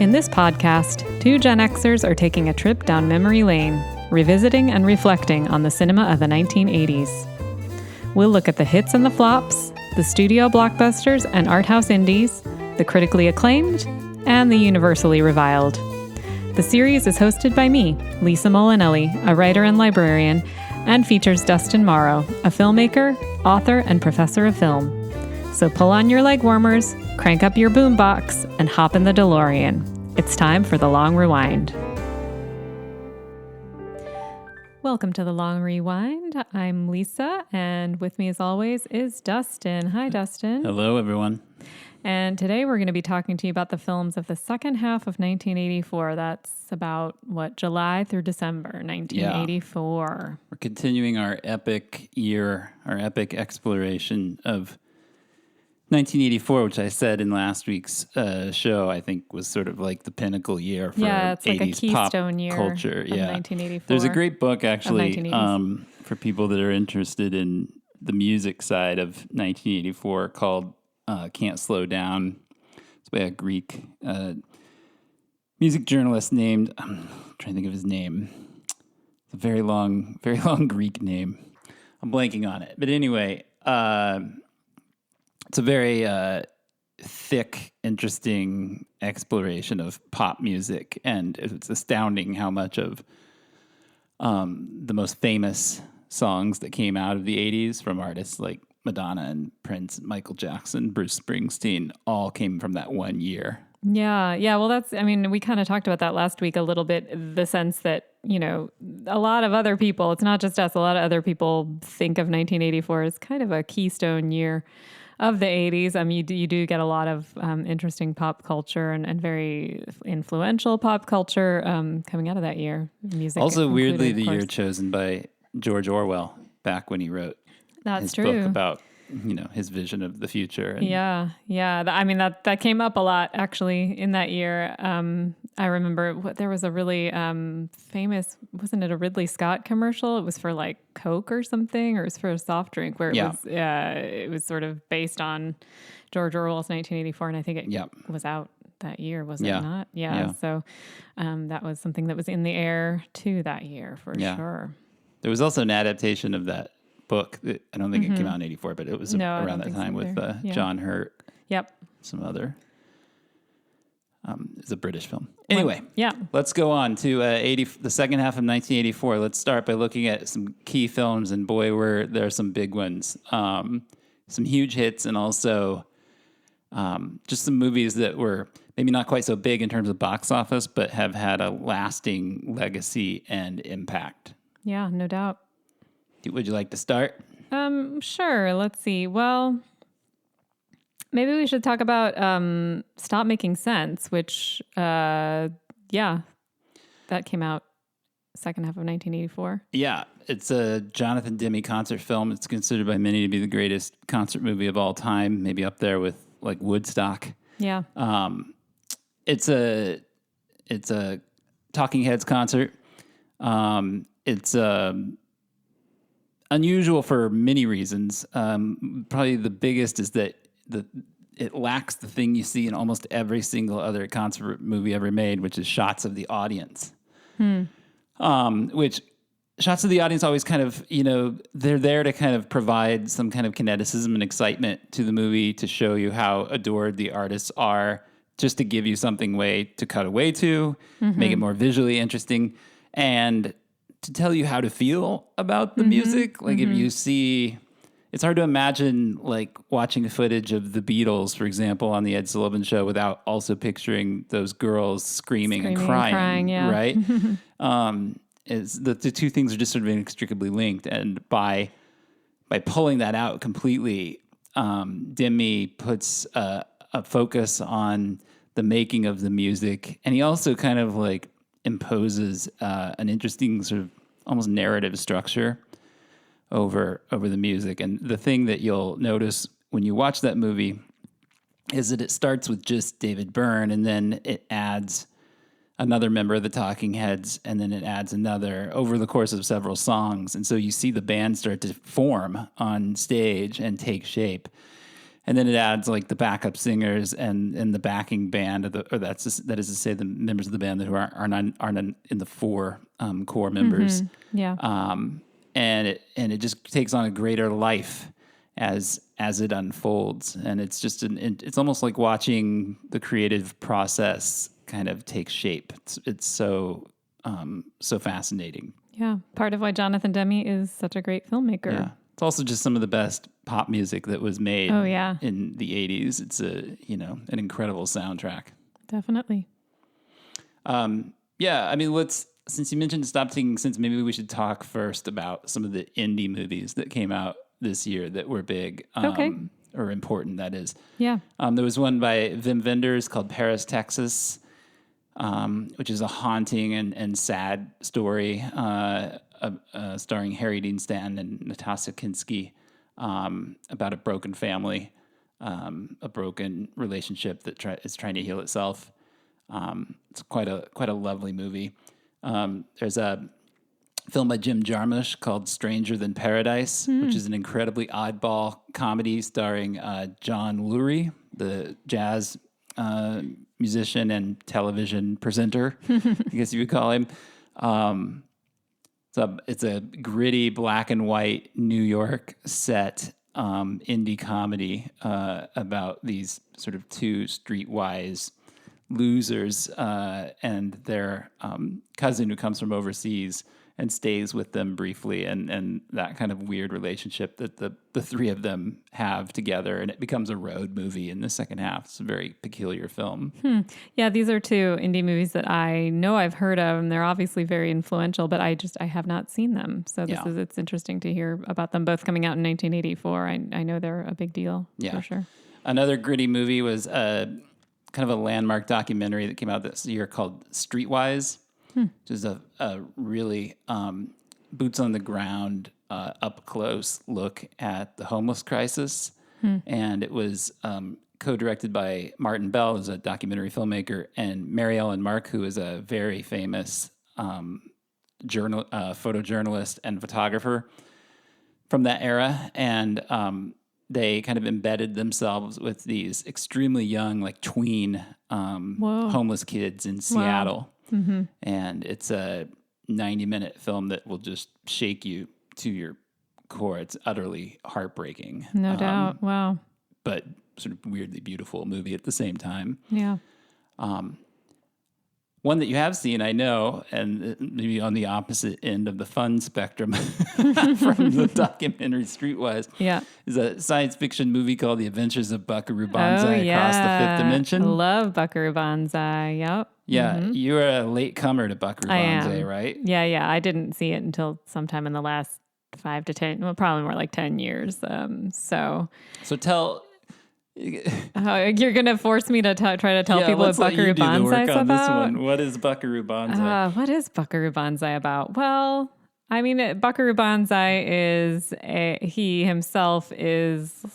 In this podcast, two Gen Xers are taking a trip down memory lane, revisiting and reflecting on the cinema of the 1980s. We'll look at the hits and the flops, the studio blockbusters and art house indies, the critically acclaimed, and the universally reviled. The series is hosted by me, Lisa Molinelli, a writer and librarian, and features Dustin Morrow, a filmmaker, author, and professor of film. So pull on your legwarmers, crank up your boombox, and hop in the DeLorean. It's time for the Long Rewind. Welcome to the Long Rewind. I'm Lisa, and with me as always is Dustin. Hi, Dustin. Hello, everyone. And today we're going to be talking to you about the films of the second half of 1984. That's about, July through December 1984. We're continuing our epic year, our epic exploration of 1984, which I said in last week's show, I think was sort of like the pinnacle year for it's 80s like a keystone pop year culture. Of 1984. There's a great book, actually, 1980s. for people that are interested in the music side of 1984 called Can't Slow Down. It's by a Greek music journalist named, I'm trying to think of his name. It's a very long Greek name. I'm blanking on it. But anyway, it's a very thick, interesting exploration of pop music, and it's astounding how much of the most famous songs that came out of the 80s from artists like Madonna and Prince, Michael Jackson, Bruce Springsteen, all came from that one year. Yeah. Well, we kind of talked about that last week a little bit, the sense that, a lot of other people, it's not just us, a lot of other people think of 1984 as kind of a keystone year of the 80s. You do get a lot of interesting pop culture and very influential pop culture coming out of that year. Music also, included, weirdly, the year chosen by George Orwell back when he wrote his book about his vision of the future. And that came up a lot actually in that year. I remember there was a really famous, wasn't it a Ridley Scott commercial? It was for like Coke or something, or it was for a soft drink where it was sort of based on George Orwell's 1984, and I think it was out that year, was it not? Yeah. So that was something that was in the air too that year for sure. There was also an adaptation of that book. I don't think it came out in 84, but it was around that time with John Hurt. Yep. Some other. It's a British film. Anyway, yeah. Let's go on to the second half of 1984. Let's start by looking at some key films, and boy, there are some big ones. Some huge hits, and also just some movies that were maybe not quite so big in terms of box office, but have had a lasting legacy and impact. Yeah, no doubt. Would you like to start? Sure. Let's see. Well, maybe we should talk about Stop Making Sense, which, that came out second half of 1984. Yeah, it's a Jonathan Demme concert film. It's considered by many to be the greatest concert movie of all time, maybe up there with like Woodstock. Yeah. It's a Talking Heads concert. It's unusual for many reasons. Probably the biggest is that it lacks the thing you see in almost every single other concert movie ever made, which is shots of the audience. Which shots of the audience always kind of, they're there to kind of provide some kind of kineticism and excitement to the movie, to show you how adored the artists are, just to give you something to cut away to, make it more visually interesting, and to tell you how to feel about the music. Like if you see, it's hard to imagine like watching footage of the Beatles, for example, on the Ed Sullivan Show without also picturing those girls screaming and crying right? Is the two things are just sort of inextricably linked. And by pulling that out completely, Demme puts a focus on the making of the music. And he also kind of like imposes an interesting sort of almost narrative structure over the music. And the thing that you'll notice when you watch that movie is that it starts with just David Byrne, and then it adds another member of the Talking Heads, and then it adds another over the course of several songs. And so you see the band start to form on stage and take shape. And then it adds like the backup singers and the backing band that is to say the members of the band that who aren't in the four core members. Yeah. And it just takes on a greater life as it unfolds, and it's just it's almost like watching the creative process kind of take shape. It's so fascinating. Yeah, part of why Jonathan Demme is such a great filmmaker. Yeah, it's also just some of the best pop music that was made. Oh, yeah. In the 80s. It's an incredible soundtrack. Definitely. Yeah, I mean, since you mentioned Stop Taking Sense, maybe we should talk first about some of the indie movies that came out this year that were big. Okay. Or important, that is. Yeah. There was one by Wim Wenders called Paris, Texas, which is a haunting and sad story starring Harry Dean Stanton and Natasha Kinski about a broken family, a broken relationship that is trying to heal itself. It's quite a lovely movie. There's a film by Jim Jarmusch called Stranger Than Paradise, which is an incredibly oddball comedy starring John Lurie, the jazz musician and television presenter, I guess you would call him. It's a gritty black and white New York set indie comedy about these sort of two streetwise losers and their cousin who comes from overseas and stays with them briefly, and that kind of weird relationship that the three of them have together, and it becomes a road movie in the second half. It's a very peculiar film. Yeah, these are two indie movies that I know I've heard of, and they're obviously very influential, but I have not seen them. So it's interesting to hear about them both coming out in 1984. I know they're a big deal, for sure. Another gritty movie was kind of a landmark documentary that came out this year called Streetwise, which is a really boots on the ground, up close look at the homeless crisis. And it was co-directed by Martin Bell, who's a documentary filmmaker, and Mary Ellen Mark, who is a very famous photojournalist and photographer from that era. And they kind of embedded themselves with these extremely young, like tween homeless kids in Seattle. Wow. Mm-hmm. And it's a 90-minute film that will just shake you to your core. It's utterly heartbreaking. No doubt. Wow. But sort of weirdly beautiful movie at the same time. Yeah. One that you have seen, I know, and maybe on the opposite end of the fun spectrum from the documentary Streetwise, is a science fiction movie called The Adventures of Buckaroo Banzai Across the Fifth Dimension. I love Buckaroo Banzai. Yep. Yeah, you were a late comer to Buckaroo Banzai, right? Yeah. I didn't see it until sometime in the last 5 to 10, well, probably more like 10 years. So tell... you're going to force me to try to tell people what Buckaroo Banzai is about? What is Buckaroo Banzai? What is Buckaroo Banzai about? Well, I mean, Buckaroo Banzai he himself is,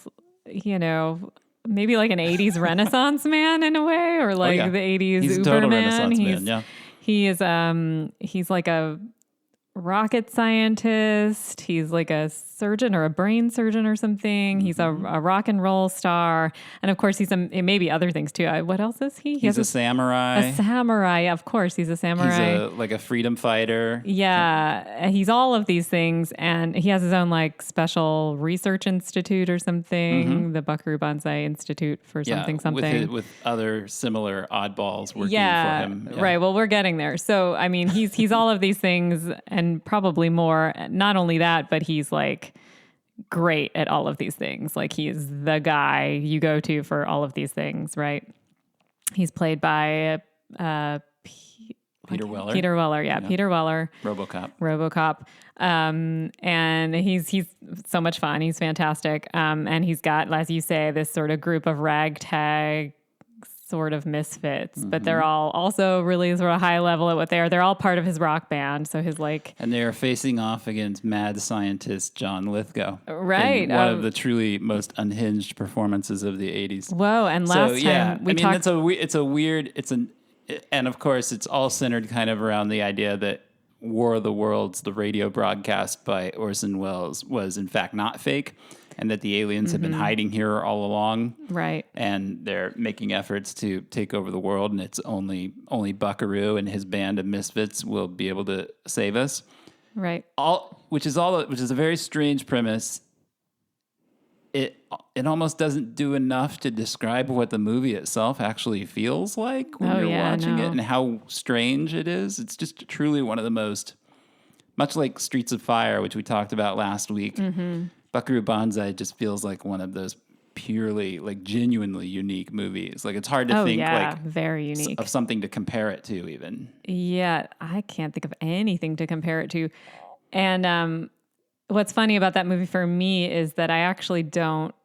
maybe like an 80s Renaissance man in a way, or like the 80s he's Uberman. A total Renaissance man, yeah. He is, he's like a rocket scientist. He's like a surgeon or a brain surgeon or something. He's a rock and roll star. And of course, it may be other things too. What else is he? He's a samurai. A samurai, of course. He's a samurai. He's like a freedom fighter. Yeah. He's all of these things. And he has his own like special research institute or something, the Buckaroo Banzai Institute for something. With other similar oddballs working for him. Yeah, right. Well, we're getting there. So, I mean, he's all of these things and probably more. Not only that, but he's like great at all of these things. Like he's the guy you go to for all of these things, right? He's played by Peter Weller. Peter Weller, Peter Weller. RoboCop. And he's so much fun. He's fantastic. And he's got, as you say, this sort of group of ragtag sort of misfits, but they're all also really sort of high level at what they are. They're all part of his rock band. So and they are facing off against mad scientist John Lithgow. Right. One of the truly most unhinged performances of the 80s. Whoa. And last time we talked... and of course it's all centered kind of around the idea that War of the Worlds, the radio broadcast by Orson Welles, was in fact not fake. and that the aliens have been hiding here all along. Right. And they're making efforts to take over the world, and it's only Buckaroo and his band of misfits will be able to save us. Right. Which is a very strange premise. It almost doesn't do enough to describe what the movie itself actually feels like when you're watching it and how strange it is. It's just truly one of the most, much like Streets of Fire, which we talked about last week. Buckaroo Banzai just feels like one of those purely, like, genuinely unique movies. Like, it's hard to think like very unique of something to compare it to even. Yeah, I can't think of anything to compare it to. And what's funny about that movie for me is that I actually don't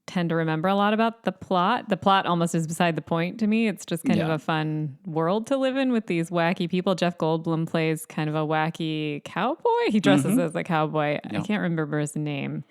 tend to remember a lot about the plot. The plot almost is beside the point to me. It's just kind of a fun world to live in with these wacky people. Jeff Goldblum plays kind of a wacky cowboy. He dresses as a cowboy. I can't remember his name.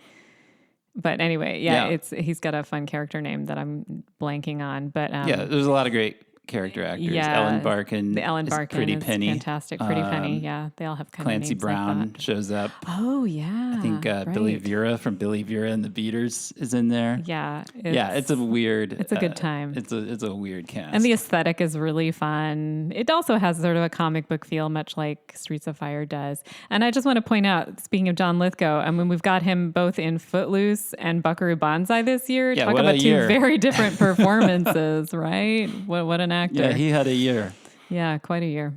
But anyway, he's got a fun character name that I'm blanking on. But there's a lot of great character actors. Ellen Barkin. The Ellen Barkin Pretty is Penny. fantastic. Pretty Penny. Yeah, they all have kind Clancy of names Brown like that. shows up. Oh yeah, I think Billy Vera from Billy Vera and the Beaters is in there. Yeah, it's a weird. It's a good time. It's a weird cast, and the aesthetic is really fun. It also has sort of a comic book feel, much like Streets of Fire does. And I just want to point out, speaking of John Lithgow, I mean, we've got him both in Footloose and Buckaroo Banzai this year. Yeah, talk what about a two year. very different performances, right? What an actor! Yeah, he had a year. Yeah, quite a year.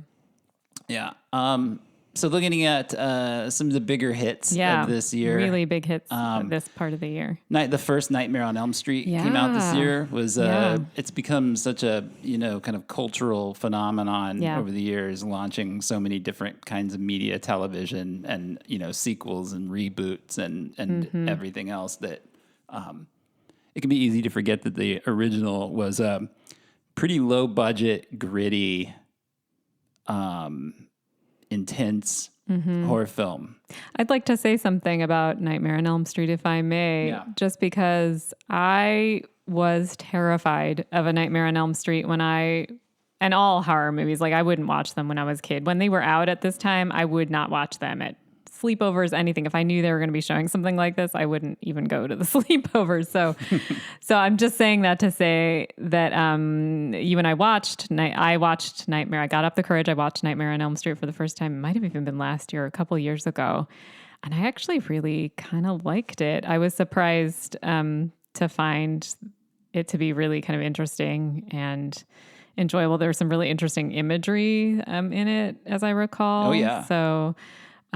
Yeah. So looking at some of the bigger hits of this year. Really big hits this part of the year. The first Nightmare on Elm Street came out this year. It's become such a, kind of cultural phenomenon over the years, launching so many different kinds of media, television, and, sequels and reboots and everything else that it can be easy to forget that the original was a pretty low budget, gritty, intense horror film. I'd like to say something about Nightmare on Elm Street, if I may, just because I was terrified of A Nightmare on Elm Street and all horror movies. Like, I wouldn't watch them when I was a kid. When they were out at this time, I would not watch them at sleepovers, anything. If I knew they were going to be showing something like this, I wouldn't even go to the sleepovers. So I'm just saying that to say that you and I watched Nightmare. I got up the courage. I watched Nightmare on Elm Street for the first time. It might have even been last year, a couple of years ago. And I actually really kind of liked it. I was surprised to find it to be really kind of interesting and enjoyable. There was some really interesting imagery in it, as I recall. Oh, yeah. So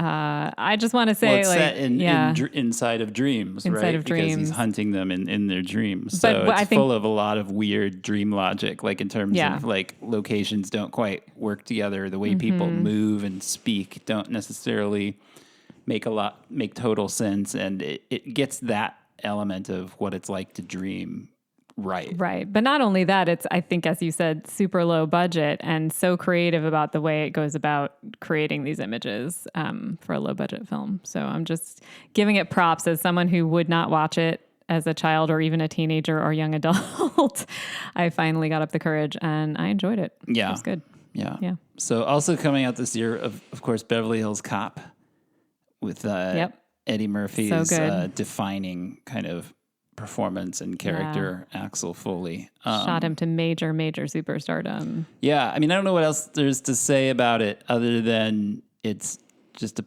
I just want to say, it's set inside of dreams, right? Of dreams. Because he's hunting them in their dreams. But so it's full of a lot of weird dream logic, like in terms of like locations don't quite work together. The way people move and speak don't necessarily make total sense. And it gets that element of what it's like to dream right. But not only that, I think, as you said, super low budget and so creative about the way it goes about creating these images for a low budget film. So I'm just giving it props as someone who would not watch it as a child or even a teenager or young adult. I finally got up the courage and I enjoyed it. Yeah. It was good. Yeah. So also coming out this year, of course, Beverly Hills Cop with Eddie Murphy's defining kind of performance and character, Axel Foley. Shot him to major superstardom. Yeah, I mean, I don't know what else there's to say about it other than it's just a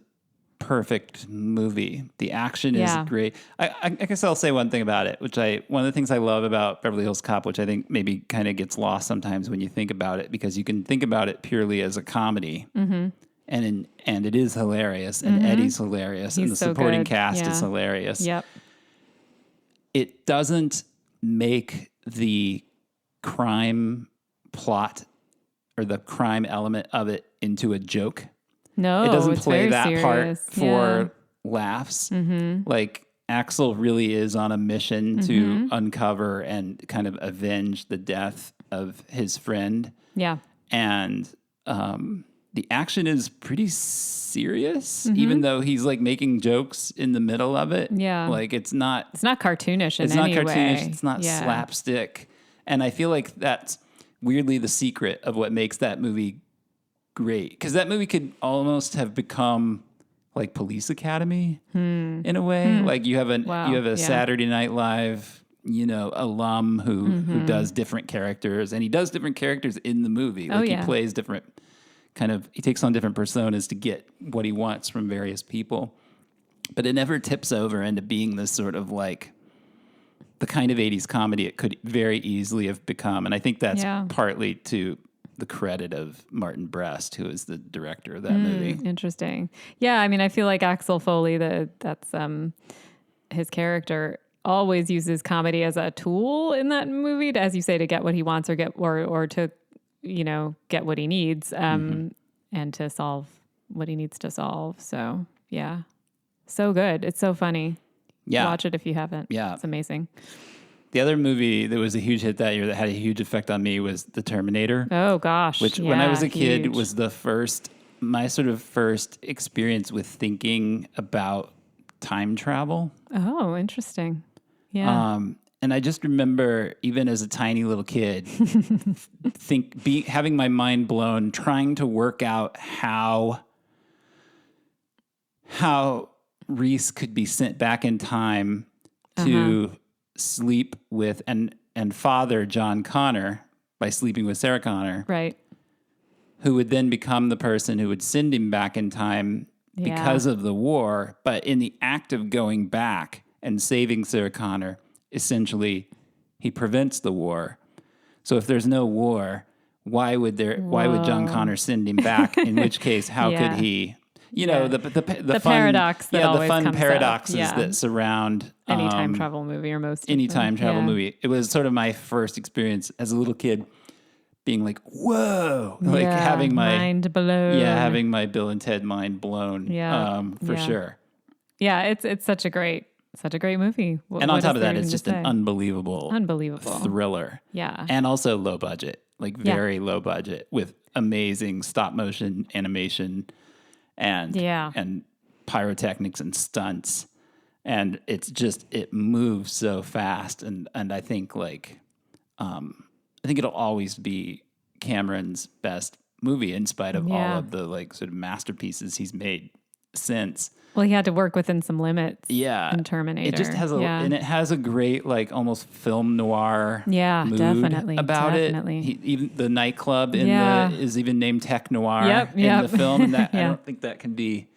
perfect movie. The action is great. I guess I'll say one thing about it, one of the things I love about Beverly Hills Cop, which I think maybe kind of gets lost sometimes when you think about it, because you can think about it purely as a comedy. And it is hilarious, and Eddie's hilarious, and the supporting cast is hilarious. Yep. It doesn't make the crime plot or the crime element of it into a joke. No, it doesn't play that serious. Part for laughs. Like, Axel really is on a mission to uncover and kind of avenge the death of his friend. Yeah. And the action is pretty serious, even though he's like making jokes in the middle of it. Yeah. Like, it's not cartoonish in any way. It's not cartoonish. It's not slapstick. And I feel like that's weirdly the secret of what makes that movie great. Because that movie could almost have become like Police Academy in a way. Like you have a Saturday Night Live, alum who does different characters, and he does different characters in the movie. Like he plays different he takes on different personas to get what he wants from various people. But it never tips over into being this sort of like the kind of 80s comedy it could very easily have become. And I think that's partly to the credit of Martin Brest, who is the director of that movie. Interesting. Yeah, I mean, I feel like Axel Foley, that's his character, always uses comedy as a tool in that movie, as you say, to get what he wants or to, get what he needs, and to solve what he needs to solve. So, yeah. So good. It's so funny. Yeah. Watch it if you haven't. Yeah. It's amazing. The other movie that was a huge hit that year that had a huge effect on me was The Terminator. Oh, gosh. Which, when I was a kid, was my sort of first experience with thinking about time travel. Oh, interesting. Yeah. And I just remember, even as a tiny little kid, having my mind blown, trying to work out how Reese could be sent back in time to sleep with and father John Connor by sleeping with Sarah Connor. Right. Who would then become the person who would send him back in time because of the war. But in the act of going back and saving Sarah Connor, essentially, he prevents the war. So if there's no war, why would John Connor send him back? In which case, how could he? The fun paradox that always the fun comes paradoxes up. that surround any time travel movie or most any time travel movie. It was sort of my first experience as a little kid, being like, "Whoa!" Like having my mind blown. Yeah, having my Bill and Ted mind blown. Yeah, for sure. Yeah, it's such a great movie. And on top of that, it's just an unbelievable thriller. Yeah, and also low budget, like very low budget, with amazing stop motion animation. And pyrotechnics and stunts, and it moves so fast, and I think it'll always be Cameron's best movie, in spite of all of the sort of masterpieces he's made since. Well, he had to work within some limits. Yeah, in Terminator, it just has and it has a great almost film noir. Mood definitely about it. Even the nightclub is even named Tech Noir in the film, and that I don't think that can be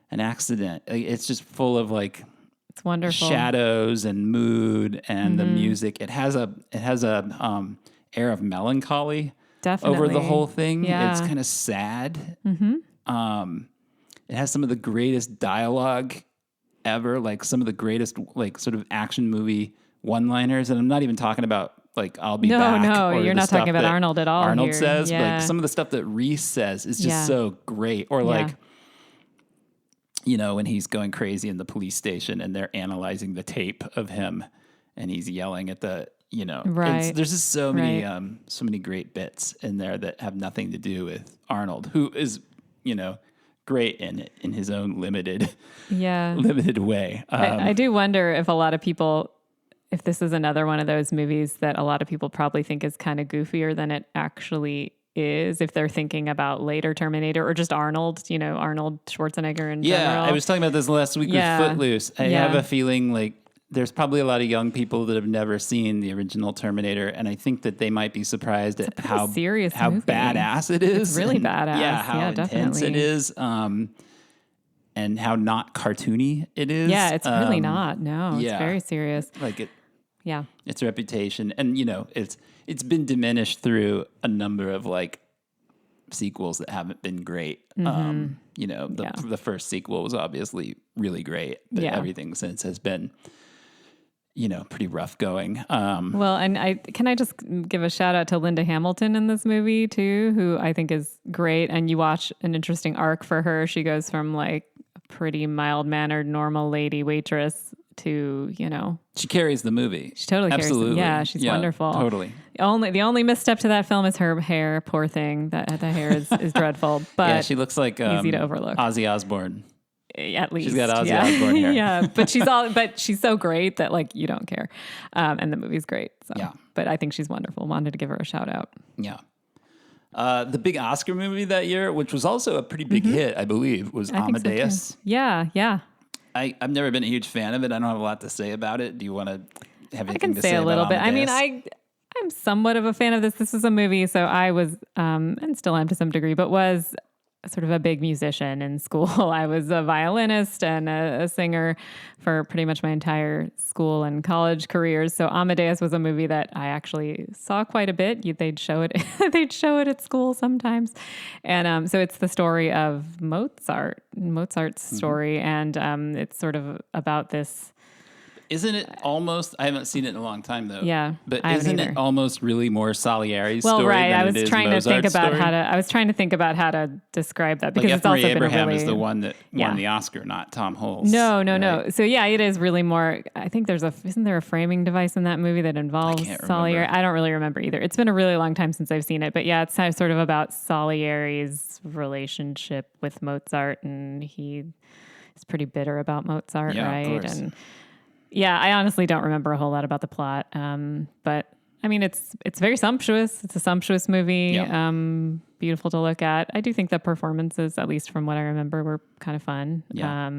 an accident. It's just full of it's wonderful shadows and mood, and the music. It has a air of melancholy over the whole thing. Yeah. It's kind of sad. It has some of the greatest dialogue ever, some of the greatest sort of action movie one-liners, and I'm not even talking about I'll be back. No, you're not talking about Arnold at all. Arnold here. says, but some of the stuff that Reese says is just so great. Or when he's going crazy in the police station and they're analyzing the tape of him, and he's yelling at the right. There's just so many great bits in there that have nothing to do with Arnold, who is great in his own limited way. I do wonder if a lot of people, if this is another one of those movies that a lot of people probably think is kind of goofier than it actually is, if they're thinking about later Terminator or just Arnold, Arnold Schwarzenegger in general. I was talking about this last week with Footloose. I have a feeling there's probably a lot of young people that have never seen the original Terminator, and I think that they might be surprised at how badass it is. It's really badass. How intense it is, and how not cartoony it is. Yeah, it's really not. No, it's very serious. Its reputation, and it's been diminished through a number of sequels that haven't been great. The first sequel was obviously really great, but everything since has been pretty rough going. Well, and I just give a shout out to Linda Hamilton in this movie too, who I think is great. And you watch an interesting arc for her. She goes from a pretty mild-mannered, normal lady waitress to, she carries the movie. She totally Absolutely. carries it. Yeah, she's wonderful. Totally. The only misstep to that film is her hair. Poor thing. The hair is dreadful. But she looks like easy to overlook. Ozzy Osbourne. At least she's got Ozzy Osbourne hair. Yeah, but she's so great that you don't care, and the movie's great. So, but I think she's wonderful. Wanted to give her a shout out. Yeah. The big Oscar movie that year, which was also a pretty big hit, I believe, was I think so, too. Amadeus. Yeah. I've never been a huge fan of it. I don't have a lot to say about it. Do you want to have anything to say a little about bit. Amadeus? I mean, I'm somewhat of a fan of this. This is a movie, so I was, and still am to some degree, but was sort of a big musician in school. I was a violinist and a singer for pretty much my entire school and college careers. So Amadeus was a movie that I actually saw quite a bit. They'd show it. They'd show it at school sometimes, and so it's the story of Mozart's story, and it's sort of about this. Isn't it almost? I haven't seen it in a long time though. Yeah, but isn't it almost really more Salieri's story? Well, right. Than I was it is trying to think Mozart's about story? I was trying to think about how to describe that because Like it's also been Abraham a really is the one that won the Oscar, not Tom Hulce. No. So yeah, it is really more. I think isn't there a framing device in that movie that involves Salieri? I don't really remember either. It's been a really long time since I've seen it, but yeah, it's sort of about Salieri's relationship with Mozart, and he is pretty bitter about Mozart, right? Of course. And yeah, I honestly don't remember a whole lot about the plot, but I mean, it's very sumptuous. It's a sumptuous movie, beautiful to look at. I do think the performances, at least from what I remember, were kind of fun. Yeah.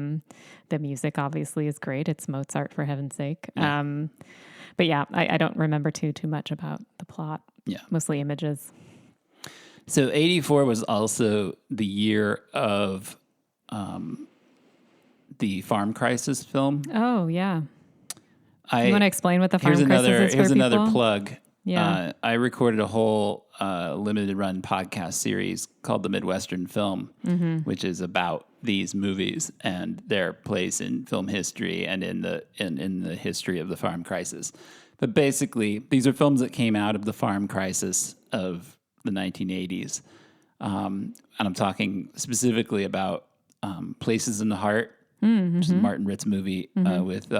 The music obviously is great. It's Mozart, for heaven's sake. Yeah. But yeah, I don't remember too much about the plot. Yeah. Mostly images. So 1984 was also the year of the farm crisis film. Oh, yeah. You want to explain what the farm crisis is for Here's people? another plug. Yeah. I recorded a whole limited run podcast series called The Midwestern Film, which is about these movies and their place in film history and in the history of the farm crisis. But basically, these are films that came out of the farm crisis of the 1980s. And I'm talking specifically about Places in the Heart, which is a Martin Ritz movie with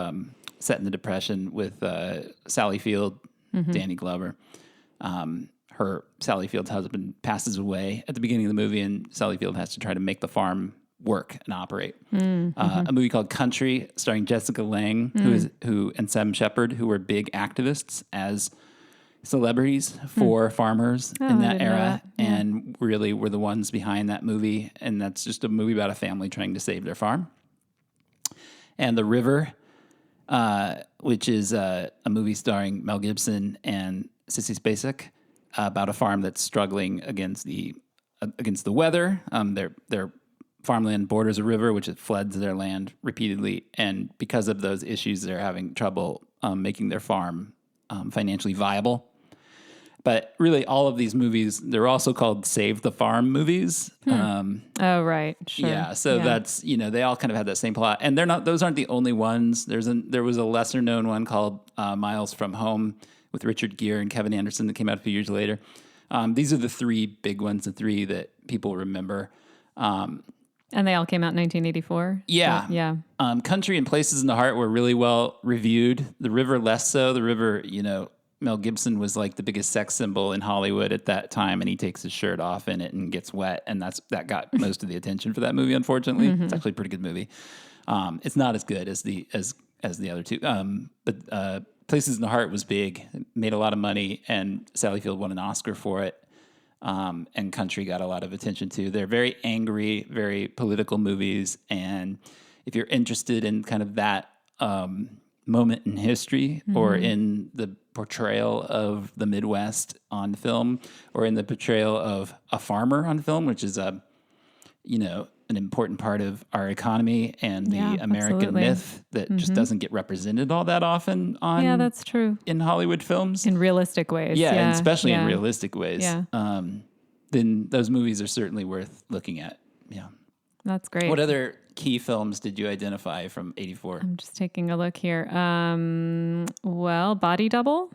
set in the Depression with Sally Field, Danny Glover. Sally Field's husband passes away at the beginning of the movie, and Sally Field has to try to make the farm work and operate. A movie called Country, starring Jessica Lange, and Sam Shepard, who were big activists as celebrities for farmers in that era, and really were the ones behind that movie. And that's just a movie about a family trying to save their farm. And The River, which is a movie starring Mel Gibson and Sissy Spacek, about a farm that's struggling against the weather. Their farmland borders a river, which floods their land repeatedly, and because of those issues, they're having trouble making their farm financially viable. But really, all of these movies, they're also called Save the Farm movies. Oh, right. Sure. Yeah, so that's, they all kind of had that same plot. And those aren't the only ones. There was a lesser known one called Miles from Home with Richard Gere and Kevin Anderson that came out a few years later. These are the three big ones, the three that people remember. And they all came out in 1984? Yeah. Yeah. Country and Places in the Heart were really well reviewed. The River less so. The River, Mel Gibson was like the biggest sex symbol in Hollywood at that time, and he takes his shirt off in it and gets wet, and that got most of the attention for that movie. Unfortunately, it's actually a pretty good movie. It's not as good as the other two, but Places in the Heart was big, it made a lot of money, and Sally Field won an Oscar for it. And Country got a lot of attention too. They're very angry, very political movies, and if you're interested in kind of that moment in history or in the portrayal of the Midwest on film or in the portrayal of a farmer on film, which is an important part of our economy and the American myth that just doesn't get represented all that often on that's true. in Hollywood films. In realistic ways. And especially in realistic ways. Yeah. Then those movies are certainly worth looking at. Yeah. That's great. What other key films did you identify from 1984? I'm just taking a look here. Well, Body Double.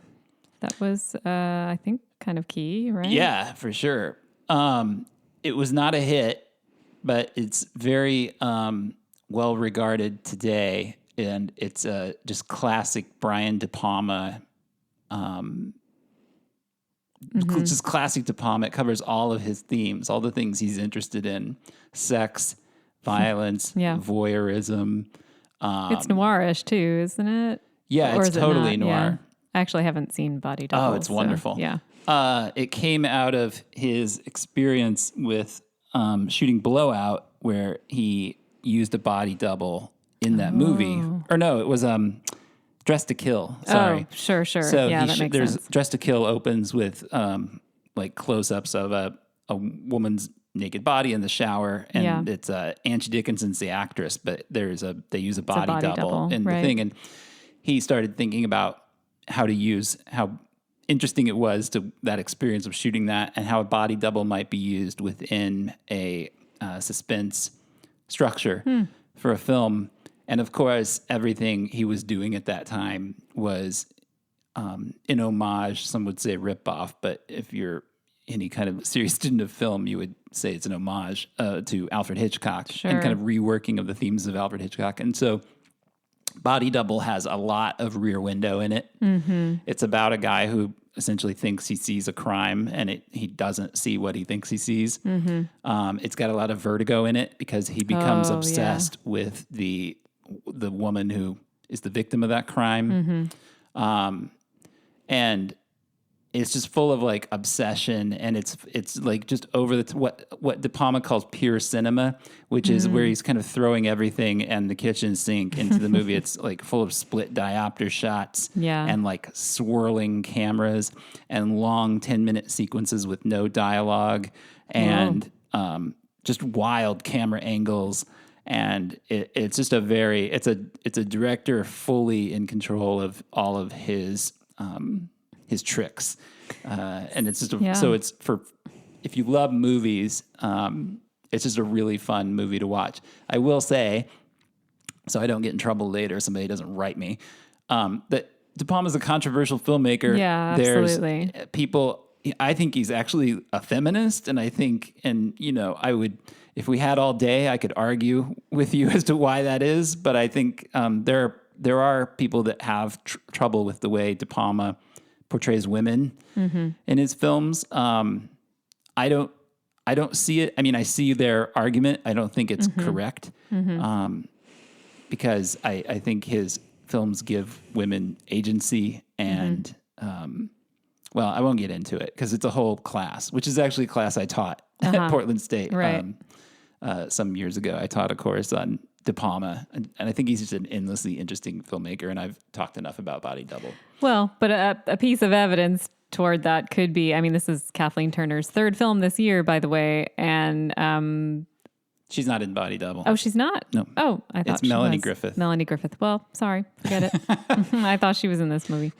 That was, I think, kind of key, right? Yeah, for sure. It was not a hit, but it's very well regarded today, and it's just classic Brian De Palma. Just classic De Palma. It covers all of his themes, all the things he's interested in: sex, violence, voyeurism. It's noirish too, isn't it? Yeah, or it's totally noir. Yeah. I actually haven't seen Body Double. Oh, it's wonderful. Yeah. It came out of his experience with shooting Blowout, where he used a body double in that movie. Or no, it was Dress to Kill. Sorry. Oh, sure. So yeah, that makes sense. Dress to Kill opens with like close-ups of a woman's naked body in the shower, and it's Angie Dickinson's the actress, but they use a body double in the thing, and he started thinking about how interesting it was to that experience of shooting that, and how a body double might be used within a suspense structure for a film. And of course, everything he was doing at that time was in homage. Some would say rip off, but if you're any kind of serious student of film, you would say it's an homage to Alfred Hitchcock and kind of reworking of the themes of Alfred Hitchcock. And so Body Double has a lot of Rear Window in it. Mm-hmm. It's about a guy who essentially thinks he sees a crime, and he doesn't see what he thinks he sees. Mm-hmm. It's got a lot of Vertigo in it because he becomes obsessed with the woman who is the victim of that crime. Mm-hmm. And it's just full of like obsession, and it's like just over what De Palma calls pure cinema, which is where he's kind of throwing everything and the kitchen sink into the movie. It's like full of split diopter shots, and like swirling cameras and long 10-minute sequences with no dialogue, and just wild camera angles. And it's just it's a director fully in control of all of his tricks. And it's just, so it's if you love movies, it's just a really fun movie to watch. I will say, so I don't get in trouble later, somebody doesn't write me, that De Palma's a controversial filmmaker. Yeah, absolutely. There's people, I think he's actually a feminist, and I think, if we had all day, I could argue with you as to why that is, but I think there are people that have trouble with the way De Palma portrays women in his films. I don't see it. I mean, I see their argument. I don't think it's correct, because I think his films give women agency, and well, I won't get into it because it's a whole class, which is actually a class I taught at Portland State some years ago. I taught a course on De Palma, and I think he's just an endlessly interesting filmmaker, and I've talked enough about Body Double. Well, but a piece of evidence toward that could be, I mean, this is Kathleen Turner's third film this year, by the way, and she's not in Body Double. Oh, she's not? No. Oh, I thought it's Melanie Griffith. Melanie Griffith. Well, sorry, forget it. I thought she was in this movie.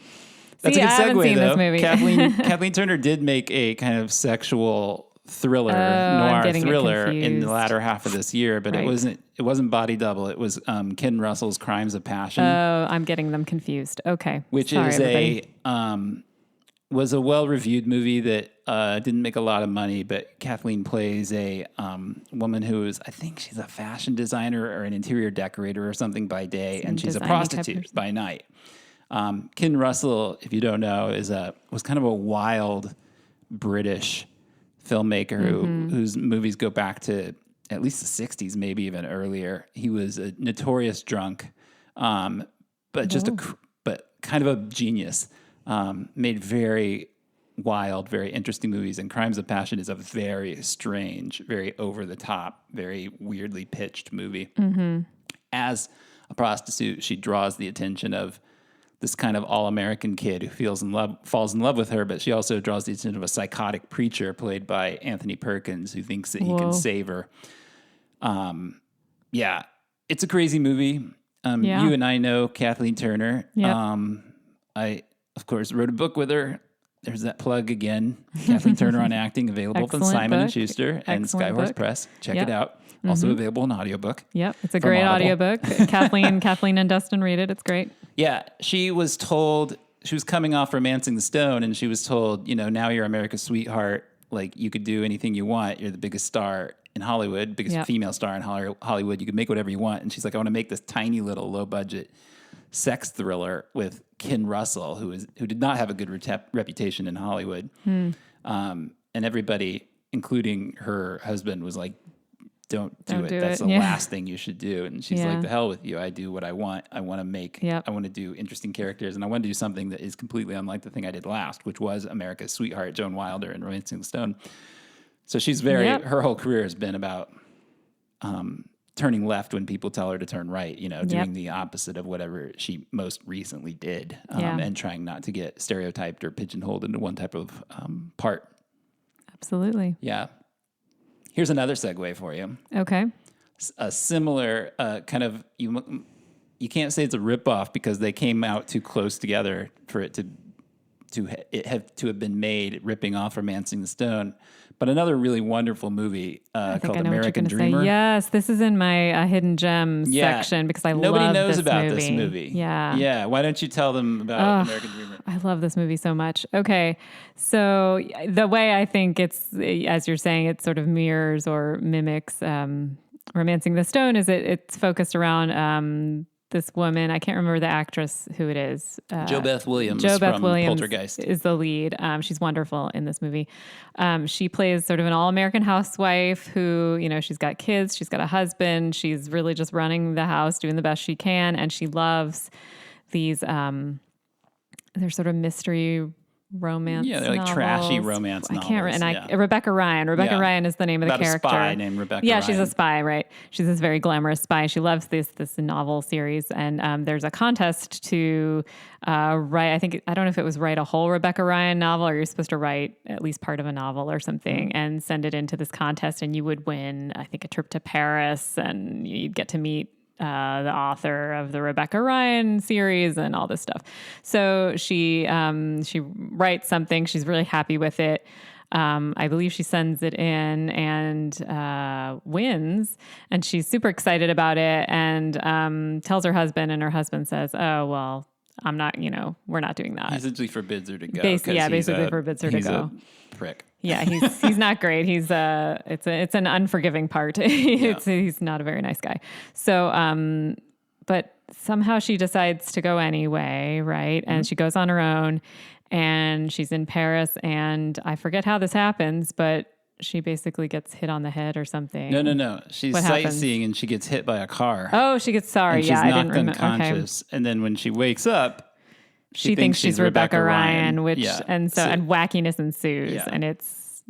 That's a good segue, I haven't seen though. This movie. Kathleen Turner did make a kind of sexual thriller, noir thriller in the latter half of this year, but it wasn't Body Double. It was Ken Russell's Crimes of Passion. Oh, I'm getting them confused. Okay. Which was a well-reviewed movie that didn't make a lot of money, but Kathleen plays a woman who is, I think she's a fashion designer or an interior decorator or something by day, and she's a prostitute by night. Ken Russell, if you don't know, was kind of a wild British filmmaker whose movies go back to at least the 60s, maybe even earlier. He was a notorious drunk, but kind of a genius. Made very wild, very interesting movies, and Crimes of Passion is a very strange, very over-the-top, very weirdly pitched movie. As a prostitute, she draws the attention of this kind of all-American kid who falls in love with her, but she also draws the attention of a psychotic preacher played by Anthony Perkins who thinks that he can save her. It's a crazy movie. You and I know Kathleen Turner. Yep. I, of course, wrote a book with her. There's that plug again. Kathleen Turner on Acting, available from Simon & Schuster and Skyhorse Press. Check it out. Also available in audiobook. Yep, it's a great audiobook. Kathleen and Dustin read it. It's great. Yeah, she was coming off Romancing the Stone, and she was told, now you're America's sweetheart. Like, you could do anything you want. You're the biggest star in Hollywood, biggest female star in Hollywood. You could make whatever you want. And she's like, I want to make this tiny little low-budget sex thriller with Ken Russell, who did not have a good reputation in Hollywood. And everybody, including her husband, was like, don't do it. That's the last thing you should do. And she's like, the hell with you. I do what I want. I want to make, I want to do interesting characters, and I want to do something that is completely unlike the thing I did last, which was America's Sweetheart, Joan Wilder in Romancing the Stone. So she's her whole career has been about turning left when people tell her to turn right, doing the opposite of whatever she most recently did, and trying not to get stereotyped or pigeonholed into one type of part. Absolutely. Yeah. Here's another segue for you. Okay. A similar kind of, you can't say it's a ripoff because they came out too close together for it to have been made ripping off Romancing the Stone. But another really wonderful movie called American Dreamer. Say. Yes, this is in my hidden gems section because nobody knows this about movie. this movie. Yeah. Why don't you tell them about American Dreamer? I love this movie so much. Okay, so the way I think it's, as you're saying, it sort of mirrors or mimics Romancing the Stone is it's focused around this woman. I can't remember the actress who it is. Jo Beth Williams from Poltergeist is the lead. She's wonderful in this movie. She plays sort of an all-American housewife who, she's got kids, she's got a husband, she's really just running the house, doing the best she can, and she loves these, they're sort of mystery romance they're like novels. trashy romance novels. I can't remember. Rebecca Ryan. Rebecca Ryan is the name of the character. A spy named Rebecca Ryan. She's a spy, right? She's this very glamorous spy. She loves this novel series, and there's a contest to write. I don't know if it was write a whole Rebecca Ryan novel, or you're supposed to write at least part of a novel or something, and send it into this contest, and you would win, I think, a trip to Paris, and you'd get to meet the author of the Rebecca Ryan series and all this stuff. So she writes something. She's really happy with it. I believe she sends it in and wins, and she's super excited about it, and tells her husband, and her husband says, "Oh, well, I'm not, we're not doing that." He essentially forbids her to go. Basically forbids her to go. He's a prick. Yeah, he's not great. He's it's an unforgiving part. He's not a very nice guy. So, but somehow she decides to go anyway, right? And she goes on her own, and she's in Paris, and I forget how this happens, but she basically gets hit on the head or something. No. She's sightseeing and she gets hit by a car. Oh, she gets and she's I knocked didn't unconscious. Okay. And then when she wakes up, she thinks she's Rebecca Ryan, and wackiness ensues, and it's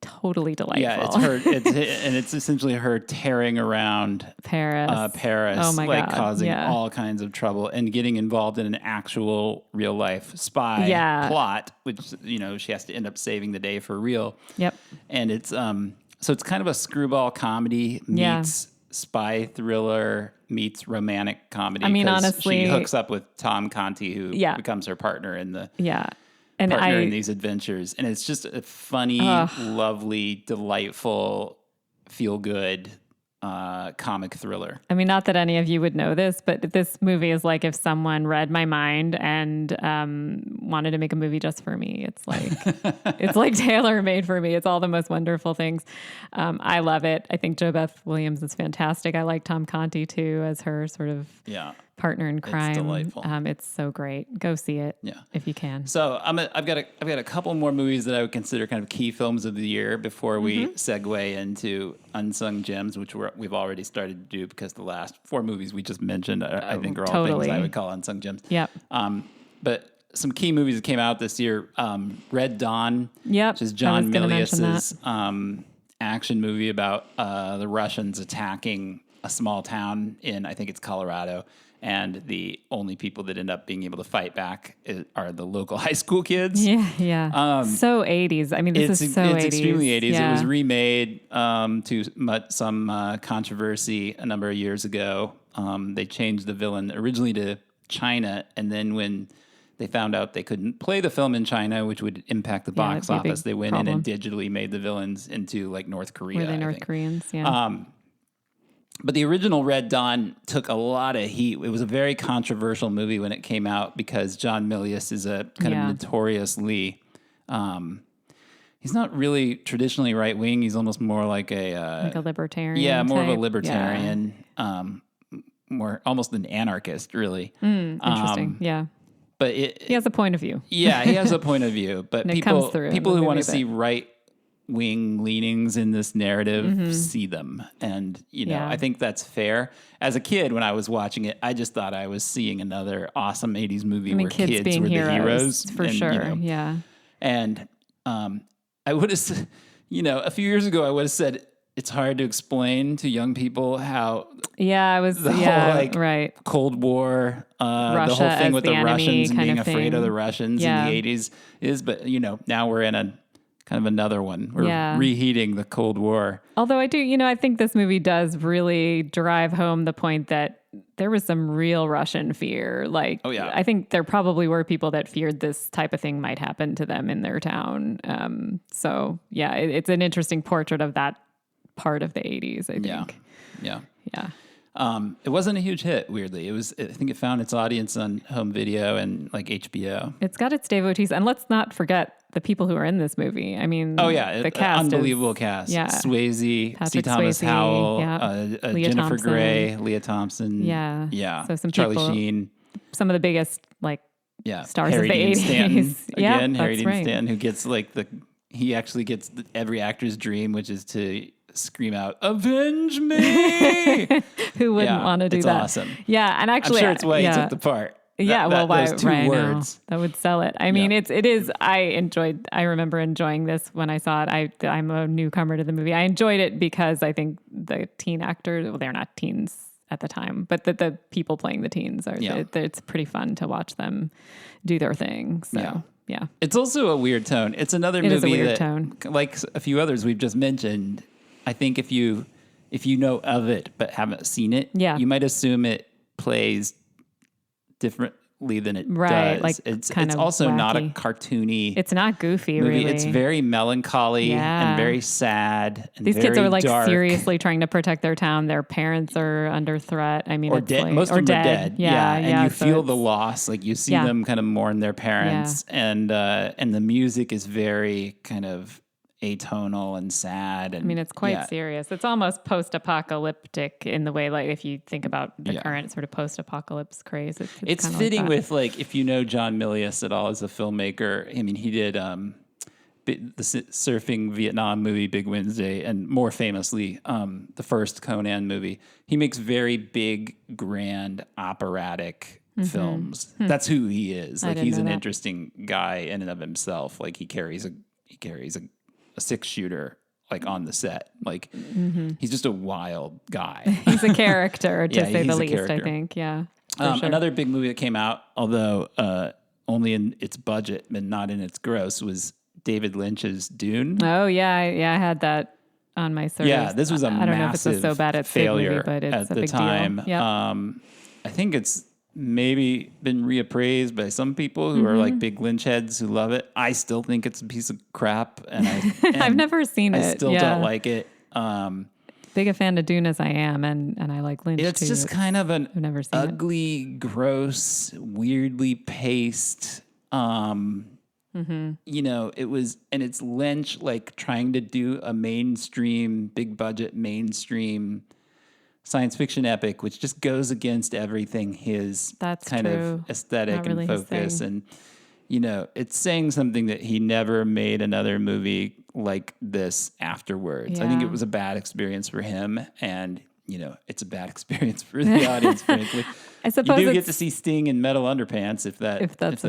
totally delightful. Yeah, it's her, and it's essentially her tearing around Paris. Oh my God. Causing all kinds of trouble and getting involved in an actual real life spy plot, which she has to end up saving the day for real. Yep. And it's so it's kind of a screwball comedy meets spy thriller meets romantic comedy. I mean, honestly, she hooks up with Tom Conti, who becomes her partner in the and in these adventures, and it's just a funny, lovely, delightful, feel good comic thriller. I mean, not that any of you would know this, but this movie is like if someone read my mind and wanted to make a movie just for me. It's like it's like tailor-made for me. It's all the most wonderful things. I love it. I think Jo Beth Williams is fantastic. I like Tom Conti too as her sort of partner in crime. It's delightful. It's so great. Go see it if you can. So I've got a couple more movies that I would consider kind of key films of the year before we segue into unsung gems, which we've already started to do because the last 4 movies we just mentioned, I think, are all things I would call unsung gems. Yep. But some key movies that came out this year, Red Dawn, which is John Milius's action movie about the Russians attacking a small town in, I think it's Colorado. And the only people that end up being able to fight back are the local high school kids. Yeah. So 80s. I mean, this is so 80s. It's extremely 80s. Yeah. It was remade to some controversy a number of years ago. They changed the villain originally to China, and then when they found out they couldn't play the film in China, which would impact the box office, they went in and digitally made the villains into like North Korea. Were they North Koreans? Yeah. But the original Red Dawn took a lot of heat. It was a very controversial movie when it came out because John Milius is a kind of notoriously, he's not really traditionally right wing. He's almost more like a libertarian. Yeah, more type. of a libertarian, more almost an anarchist, really. Interesting. But he has a point of view. Yeah, he has a point of view. But people who want to see right wing leanings in this narrative see them. And, I think that's fair. As a kid, when I was watching it, I just thought I was seeing another awesome 80s movie where kids being were the heroes. For sure. Yeah. And I would have, a few years ago, I would have said, it's hard to explain to young people how the whole right. Cold War, the whole thing with the Russians and being afraid of the Russians in the 80s is, but now we're in a kind of another one. We're reheating the Cold War. Although I think this movie does really drive home the point that there was some real Russian fear. Like, I think there probably were people that feared this type of thing might happen to them in their town. It's an interesting portrait of that part of the 80s, I think. Yeah. It wasn't a huge hit, weirdly. I think it found its audience on home video and like HBO. It's got its devotees, and let's not forget the people who are in this movie. I mean, the cast unbelievable cast. Yeah. Swayze, Patrick C. Thomas Swayze, Howell, Jennifer Grey, Leah Thompson. Yeah. So some Charlie people, Sheen. Some of the biggest stars Harry of the Dean 80s. Stanton, again, Harry Dean right. Stanton, who gets he actually gets every actor's dream, which is to scream out, "Avenge me!" Who wouldn't want to do that? It's awesome. Yeah, and actually, I'm sure it's why he took the part. Those two words that would sell it. I mean, it is. I remember enjoying this when I saw it. I'm a newcomer to the movie. I enjoyed it because I think the teen actors, well, they're not teens at the time, but the people playing the teens are. It's pretty fun to watch them do their thing. So. Yeah. It's also a weird tone. It's another movie is a weird that, tone. like a few others we've just mentioned, I think if you know of it but haven't seen it, you might assume it plays differently than it does. Like it's kind of also wacky. not a cartoony. It's not goofy, movie. really. It's very melancholy and very sad. And these kids are like dark. Seriously trying to protect their town. Their parents are under threat. I mean, or dead. Most of them are dead. And you so feel the loss. Like you see them kind of mourn their parents, and the music is very kind of atonal and sad. And, I mean, it's quite serious. It's almost post-apocalyptic in the way, like if you think about the current sort of post-apocalypse craze. It's fitting with if you know John Milius at all as a filmmaker. I mean, he did the surfing Vietnam movie Big Wednesday, and more famously the first Conan movie. He makes very big, grand, operatic films. That's who he is. Like he's an interesting guy in and of himself. Like he carries a 6-shooter like on the set. Like he's just a wild guy. He's a character to say the least, I think. Yeah. Sure. Another big movie that came out, although only in its budget and not in its gross, was David Lynch's Dune. Oh yeah. I had that on my service. Yeah, this was a I don't know if it's so bad at failure movie, but it's at a the big time. Deal. Yep. I think it's maybe been reappraised by some people who are like big Lynch heads who love it. I still think it's a piece of crap, and I've never seen it. I still don't like it. Big a fan of Dune as I am, and I like Lynch it's too. Just kind of an never seen ugly, gross, weirdly paced. It was, and it's Lynch like trying to do a mainstream, big budget mainstream science fiction epic, which just goes against everything his of aesthetic and focus. And, it's saying something that he never made another movie like this afterwards. I think it was a bad experience for him, and, it's a bad experience for the audience, frankly. I suppose you do get to see Sting in metal underpants if that floats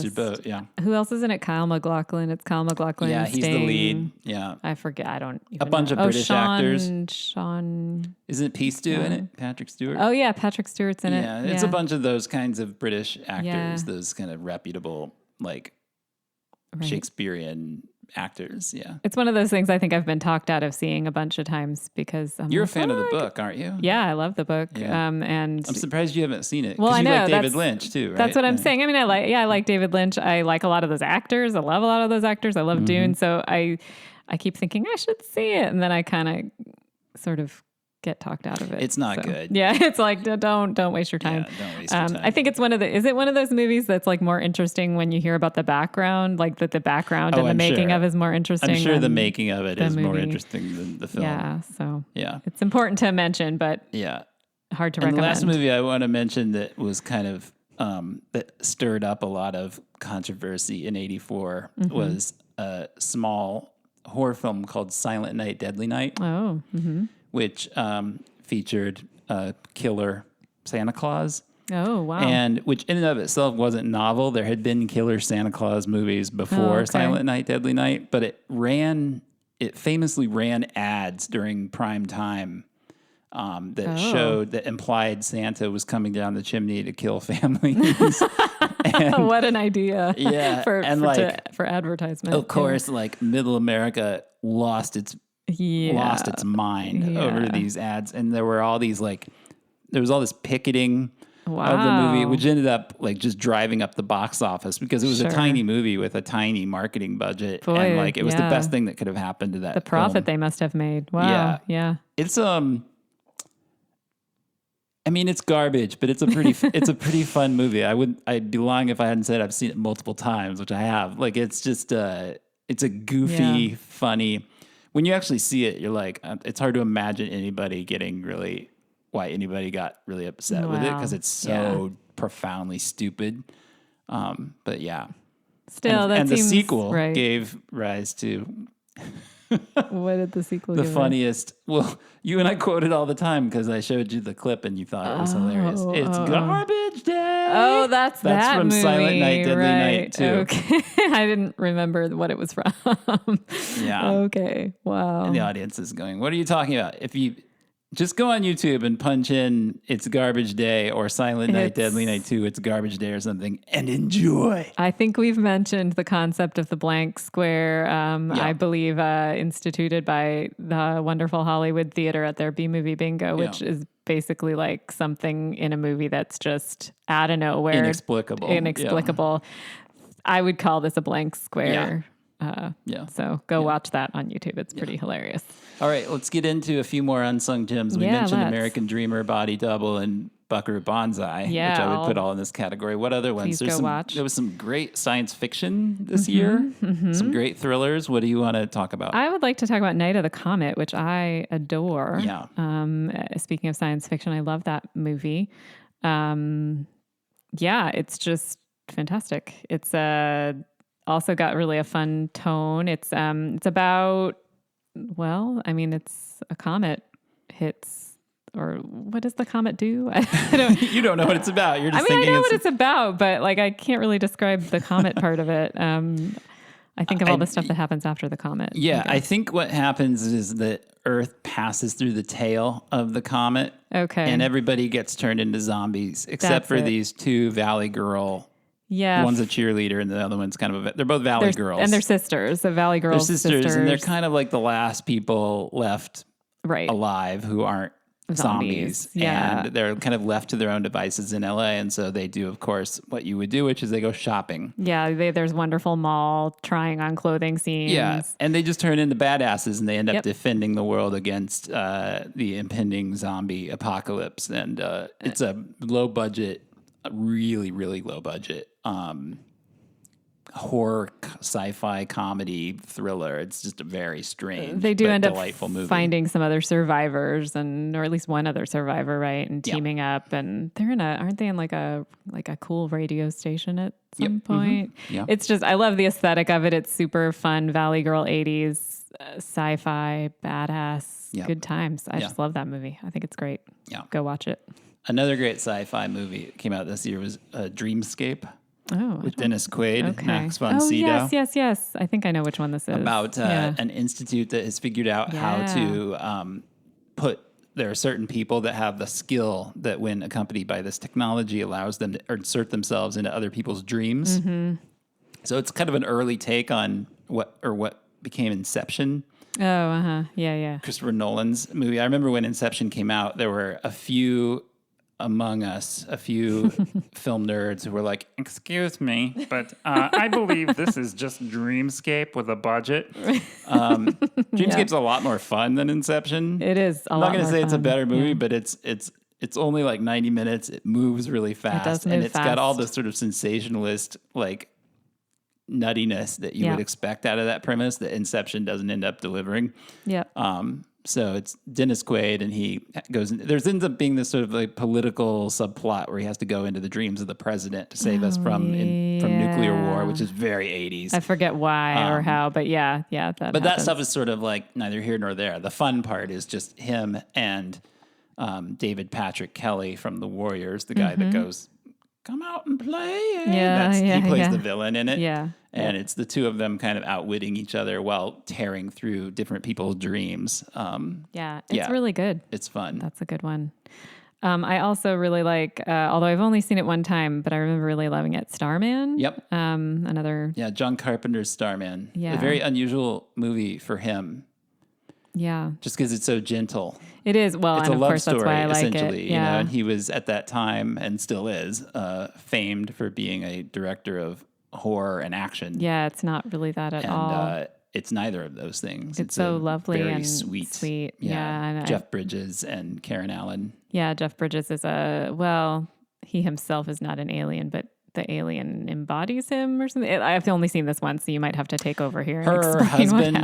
your boat. Yeah. Who else is in it? Kyle MacLachlan. It's Kyle MacLachlan. Yeah, Sting. he's the lead. Yeah. I forget. I don't even A bunch know. of British actors. Sean. Isn't P. Stu in it? Patrick Stewart? Oh, yeah. Patrick Stewart's in it. Yeah. It's a bunch of those kinds of British actors, those kind of reputable, like Shakespearean actors. Yeah. It's one of those things I think I've been talked out of seeing a bunch of times because you're a fan of the book, aren't you? Yeah, I love the book. Yeah. And I'm surprised you haven't seen it. Well, I know you like David Lynch too, right? That's what I'm saying. I mean, I like David Lynch. I like a lot of those actors. I love a lot of those actors. I love Dune. So I keep thinking I should see it, and then I kind of sort of get talked out of it. It's not good. Yeah, it's like don't waste your time. Yeah, don't waste your time. I think it's is it one of those movies that's like more interesting when you hear about the background, like that the background and the making of is more interesting. I'm sure the making of it is movie. more interesting than the film. Yeah, so it's important to mention, but hard to recommend. The last movie I want to mention that was kind of that stirred up a lot of controversy in '84 was Small, horror film called Silent Night, Deadly Night, Oh, which featured a killer Santa Claus. oh, wow. And which in and of itself wasn't novel. There had been killer Santa Claus movies before Silent Night, Deadly Night, but it famously ran ads during prime time that implied Santa was coming down the chimney to kill families. What an idea. Yeah. for advertisement. Of course, like middle America lost its mind over these ads. And there were all these there was all this picketing of the movie, which ended up like just driving up the box office because it was a tiny movie with a tiny marketing budget. Boy, and like it was the best thing that could have happened to that. The profit film. they must have made. Wow. Yeah. It's I mean, it's garbage, but it's a pretty fun movie. I'd be lying if I hadn't said I've seen it multiple times, which I have. Like it's just it's a goofy, funny. When you actually see it, you're like, it's hard to imagine why anybody got really upset with it because it's so profoundly stupid. But yeah. Still, and the sequel gave rise to what did the sequel the give funniest? Well, you and I quote it all the time because I showed you the clip and you thought it was hilarious. It's Garbage Day. Oh, that's that from movie. Silent Night, Deadly Night too. Okay, I didn't remember what it was from. Yeah. Okay. Wow. And the audience is going, "What are you talking about?" If you just go on YouTube and punch in "It's Garbage Day" or "Silent Night, Deadly Night 2," "It's Garbage Day" or something, and enjoy. I think we've mentioned the concept of the blank square. I believe instituted by the wonderful Hollywood Theater at their B-movie bingo, which is basically like something in a movie that's just out of nowhere, inexplicable. I would call this a blank square. So go watch that on YouTube. It's pretty hilarious. All right, let's get into a few more unsung gems. We mentioned American Dreamer, Body Double, and Buckaroo Banzai, which I would put all in this category. What other ones? Watch. There was some great science fiction this year, some great thrillers. What do you want to talk about? I would like to talk about Night of the Comet, which I adore. Yeah. Speaking of science fiction, I love that movie. It's just fantastic. It's also got really a fun tone. It's about, it's a comet hits, or what does the comet do? You don't know what it's about. You're just I know what it's about, but like I can't really describe the comet part of it. I think of all the stuff that happens after the comet. Yeah, I think what happens is that Earth passes through the tail of the comet. Okay. And everybody gets turned into zombies, except for these two Valley Girl. Yeah. One's a cheerleader and the other one's kind of they're both Valley girls. And they're sisters. The Valley girls. They're sisters. And they're kind of like the last people left alive who aren't zombies. Yeah. And they're kind of left to their own devices in LA. And so they do, of course, what you would do, which is they go shopping. Yeah. There's wonderful mall trying on clothing scenes. Yeah. And they just turn into badasses and they end up defending the world against the impending zombie apocalypse. And it's a low budget, really, really low budget horror, sci-fi, comedy, thriller. It's just a very strange, they do end up delightful movie. Finding some other survivors, or at least one other survivor, right? And teaming up, and aren't they in like a cool radio station at some point? Mm-hmm. Yeah. It's just, I love the aesthetic of it. It's super fun, Valley Girl 80s, sci-fi, badass, good times. I just love that movie. I think it's great. Yeah. Go watch it. Another great sci-fi movie that came out this year was Dreamscape. With Dennis Quaid, Max von Sydow. Yes. I think I know which one this is. About an institute that has figured out how to there are certain people that have the skill that when accompanied by this technology allows them to insert themselves into other people's dreams. Mm-hmm. So it's kind of an early take on what became Inception. Oh, yeah. Christopher Nolan's movie. I remember when Inception came out, there were a few among us, a few film nerds who were like, "Excuse me, but I believe this is just Dreamscape with a budget." Dreamscape's a lot more fun than Inception. It is. I'm not going to say it's a better movie, but it's only like 90 minutes. It moves really fast, it does move it's got all the sort of sensationalist like nuttiness that you would expect out of that premise that Inception doesn't end up delivering. Yeah. So it's Dennis Quaid, and he goes. Ends up being this sort of like political subplot where he has to go into the dreams of the president to save us from nuclear war, which is very 80s. I forget why or how, but yeah. That stuff is sort of like neither here nor there. The fun part is just him and David Patrick Kelly from the Warriors, the guy that goes, "Come out and play." He plays the villain in it. Yeah. And it's the two of them kind of outwitting each other while tearing through different people's dreams. It's really good. It's fun. That's a good one. I also really like, although I've only seen it one time, but I remember really loving it, Starman. Yep. Another. Yeah, John Carpenter's Starman. Yeah. A very unusual movie for him. Yeah. Just because it's so gentle. It is. Well, it's and a of love course story, that's why I like essentially. it. Yeah. And he was at that time, and still is, famed for being a director of horror and action. Yeah, it's not really that at all. It's neither of those things. It's so lovely very and sweet. Yeah. Jeff Bridges and Karen Allen. Yeah, Jeff Bridges is he himself is not an alien, but the alien embodies him or something. I've only seen this once, so you might have to take over here. Her husband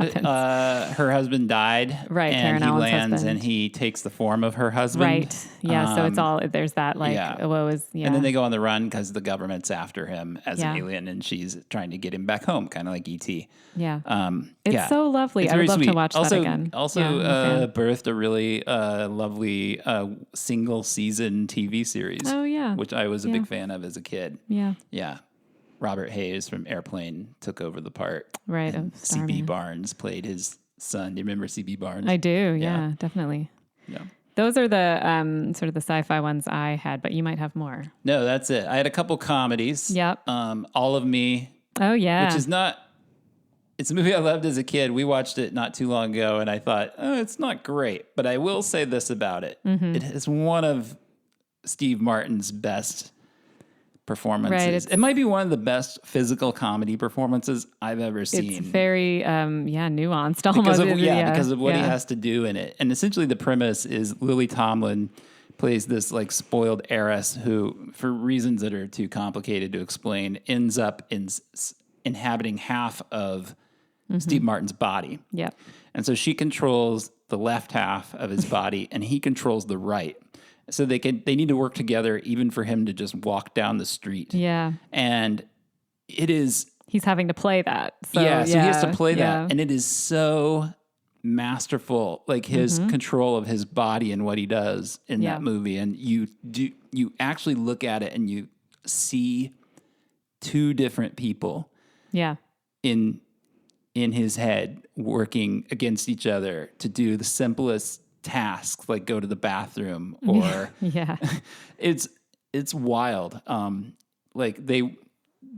died. Right, and Karen he Allen's lands husband. And he takes the form of her husband. Right. Yeah. So it's all there's that And then they go on the run because the government's after him as an alien, and she's trying to get him back home, kind of like E.T. Yeah. It's so lovely. It's I would very love sweet. to watch that again. Also, birthed a really lovely single season TV series. Oh yeah. Which I was a big fan of as a kid. Yeah. Yeah. Robert Hayes from Airplane took over the part. Right. And C.B. Barnes played his son. Do you remember C.B. Barnes? I do. Yeah, definitely. Yeah. Those are the sort of the sci-fi ones I had, but you might have more. No, that's it. I had a couple comedies. Yep. All of Me. Oh yeah. Which is not. It's a movie I loved as a kid. We watched it not too long ago, and I thought, it's not great. But I will say this about it. Mm-hmm. It is one of Steve Martin's best performances. Right, it might be one of the best physical comedy performances I've ever seen. It's very, nuanced almost. Because of what he has to do in it. And essentially the premise is Lily Tomlin plays this like spoiled heiress who, for reasons that are too complicated to explain, ends up inhabiting half of Steve Martin's body. Yeah. And so she controls the left half of his body and he controls the right. So they need to work together even for him to just walk down the street. Yeah. And it is... He's having to play that. So, so he has to play that. And it is so masterful, like his control of his body and what he does in that movie. And you actually look at it and you see two different people in his head working against each other to do the simplest tasks, like go to the bathroom or it's wild. Like they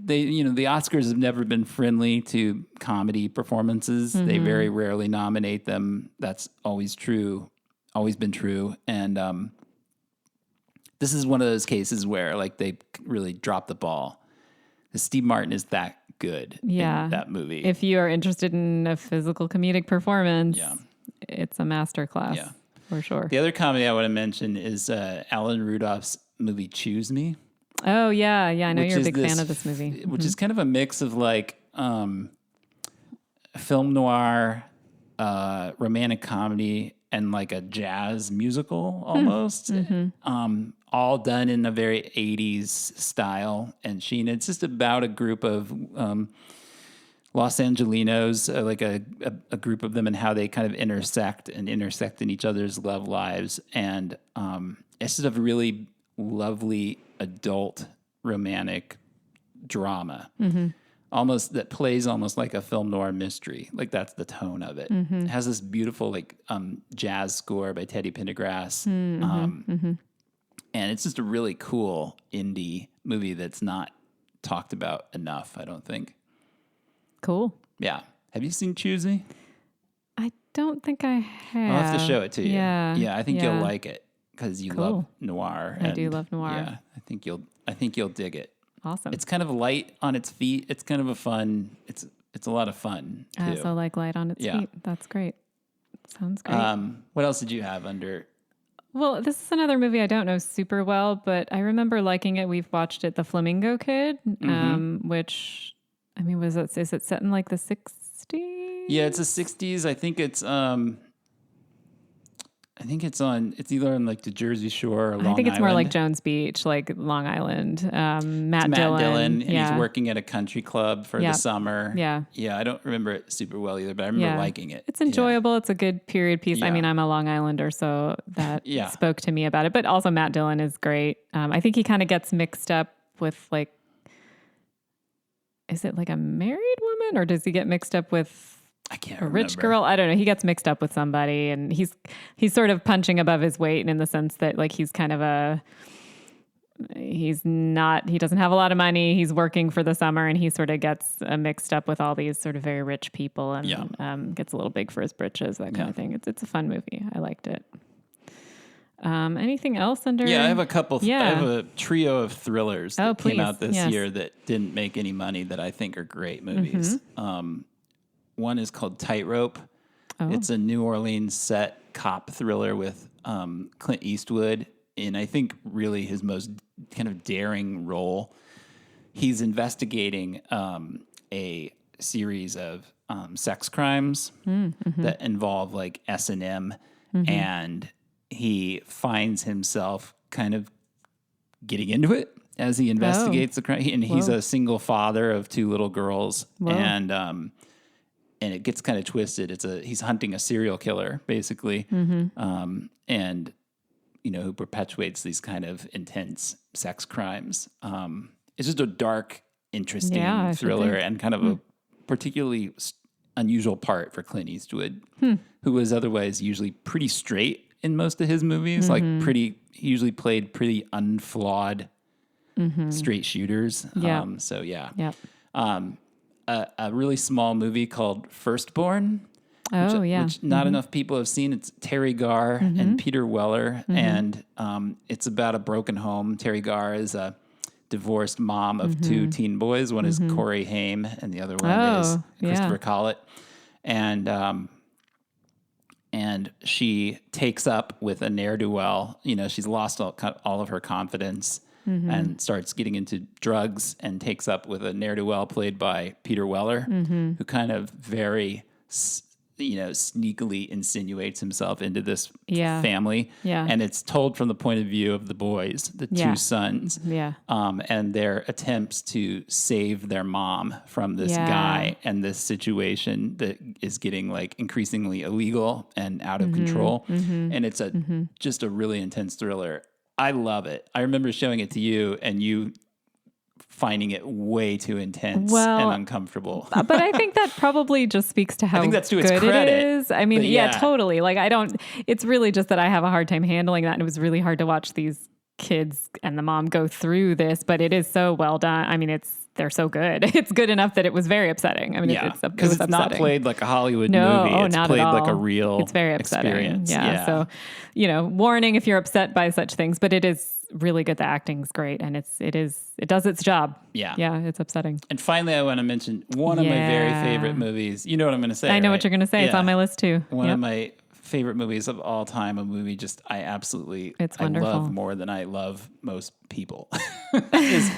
the Oscars have never been friendly to comedy performances. They very rarely nominate them. That's always been true. And this is one of those cases where like they really dropped the ball. Steve Martin is that good in that movie. If you are interested in a physical comedic performance, it's a masterclass. Yeah. For sure. The other comedy I want to mention is Alan Rudolph's movie Choose Me. Oh, yeah. I know you're a big fan of this movie. Which is kind of a mix of like film noir, romantic comedy, and like a jazz musical almost. All done in a very 80s style and sheen. It's just about a group of Los Angelinos, like a group of them and how they kind of intersect in each other's love lives. And it's just a really lovely adult romantic drama. Almost that plays almost like a film noir mystery. Like that's the tone of it. It has this beautiful like jazz score by Teddy Pendergrass. And it's just a really cool indie movie that's not talked about enough, I don't think. Cool. Yeah. Have you seen Choose Me? I don't think I have. I'll have to show it to you. Yeah. Yeah, I think you'll like it because you love noir. I do love noir. Yeah, I think you'll dig it. Awesome. It's kind of light on its feet. It's kind of a fun. It's a lot of fun too. I also like light on its feet. That's great. Sounds great. What else did you have under? Well, this is another movie I don't know super well, but I remember liking it. We've watched it, The Flamingo Kid, which, I mean, is it set in like the 60s? Yeah, it's the 60s. I think it's I think it's either on like the Jersey Shore or Long Island. I think it's more like Jones Beach, like Long Island. Matt Dillon. And he's working at a country club for the summer. Yeah. Yeah, I don't remember it super well either, but I remember liking it. It's enjoyable. It's a good period piece. Yeah. I mean, I'm a Long Islander, so that spoke to me about it. But also Matt Dillon is great. I think he kind of gets mixed up with like, is it like a married woman or does he get mixed up with I can't a remember. rich girl? I don't know. He gets mixed up with somebody, and he's sort of punching above his weight in the sense that like he doesn't have a lot of money. He's working for the summer, and he sort of gets mixed up with all these sort of very rich people, and gets a little big for his britches, that kind of thing. It's a fun movie. I liked it. Anything else under? Yeah, I have a couple. I have a trio of thrillers that came out this year that didn't make any money that I think are great movies. One is called Tightrope. Oh. It's a New Orleans set cop thriller with Clint Eastwood in, I think, really his most kind of daring role. He's investigating a series of sex crimes that involve like S&M, and he finds himself kind of getting into it as he investigates the crime. And he's a single father of 2 little girls, and it gets kind of twisted. He's hunting a serial killer, basically, and who perpetuates these kind of intense sex crimes. It's just a dark, interesting thriller, and kind of a particularly unusual part for Clint Eastwood, who was otherwise usually pretty straight in most of his movies. He usually played pretty unflawed straight shooters. A really small movie called Firstborn, which not enough people have seen. It's Terry Garr and Peter Weller, and it's about a broken home. Terry Garr is a divorced mom of 2 teen boys. One is Corey Haim, and the other one is Christopher Collett. And she takes up with a ne'er-do-well. She's lost all of her confidence. And starts getting into drugs and takes up with a ne'er-do-well played by Peter Weller, who kind of very, sneakily insinuates himself into this family. Yeah. And it's told from the point of view of the boys, the 2 sons, and their attempts to save their mom from this guy and this situation that is getting like increasingly illegal and out of control. And it's just a really intense thriller. I love it. I remember showing it to you and you finding it way too intense and uncomfortable. But I think that probably just speaks to how I think that's to good its credit. It is. I mean, totally. Like it's really just that I have a hard time handling that. And it was really hard to watch these kids and the mom go through this, but it is so well done. I mean, they're so good. It's good enough that it was very upsetting. I mean, because it's not played like a Hollywood movie. It's played like a real It's very upsetting. Experience. Yeah. So, warning if you're upset by such things, but it is really good. The acting's great, and it does its job. Yeah. Yeah, it's upsetting. And finally, I want to mention one of my very favorite movies. You know what I'm going to say. I know right? what you're going to say. Yeah. It's on my list too. One of my favorite movies of all time, a movie just I love more than I love most people, is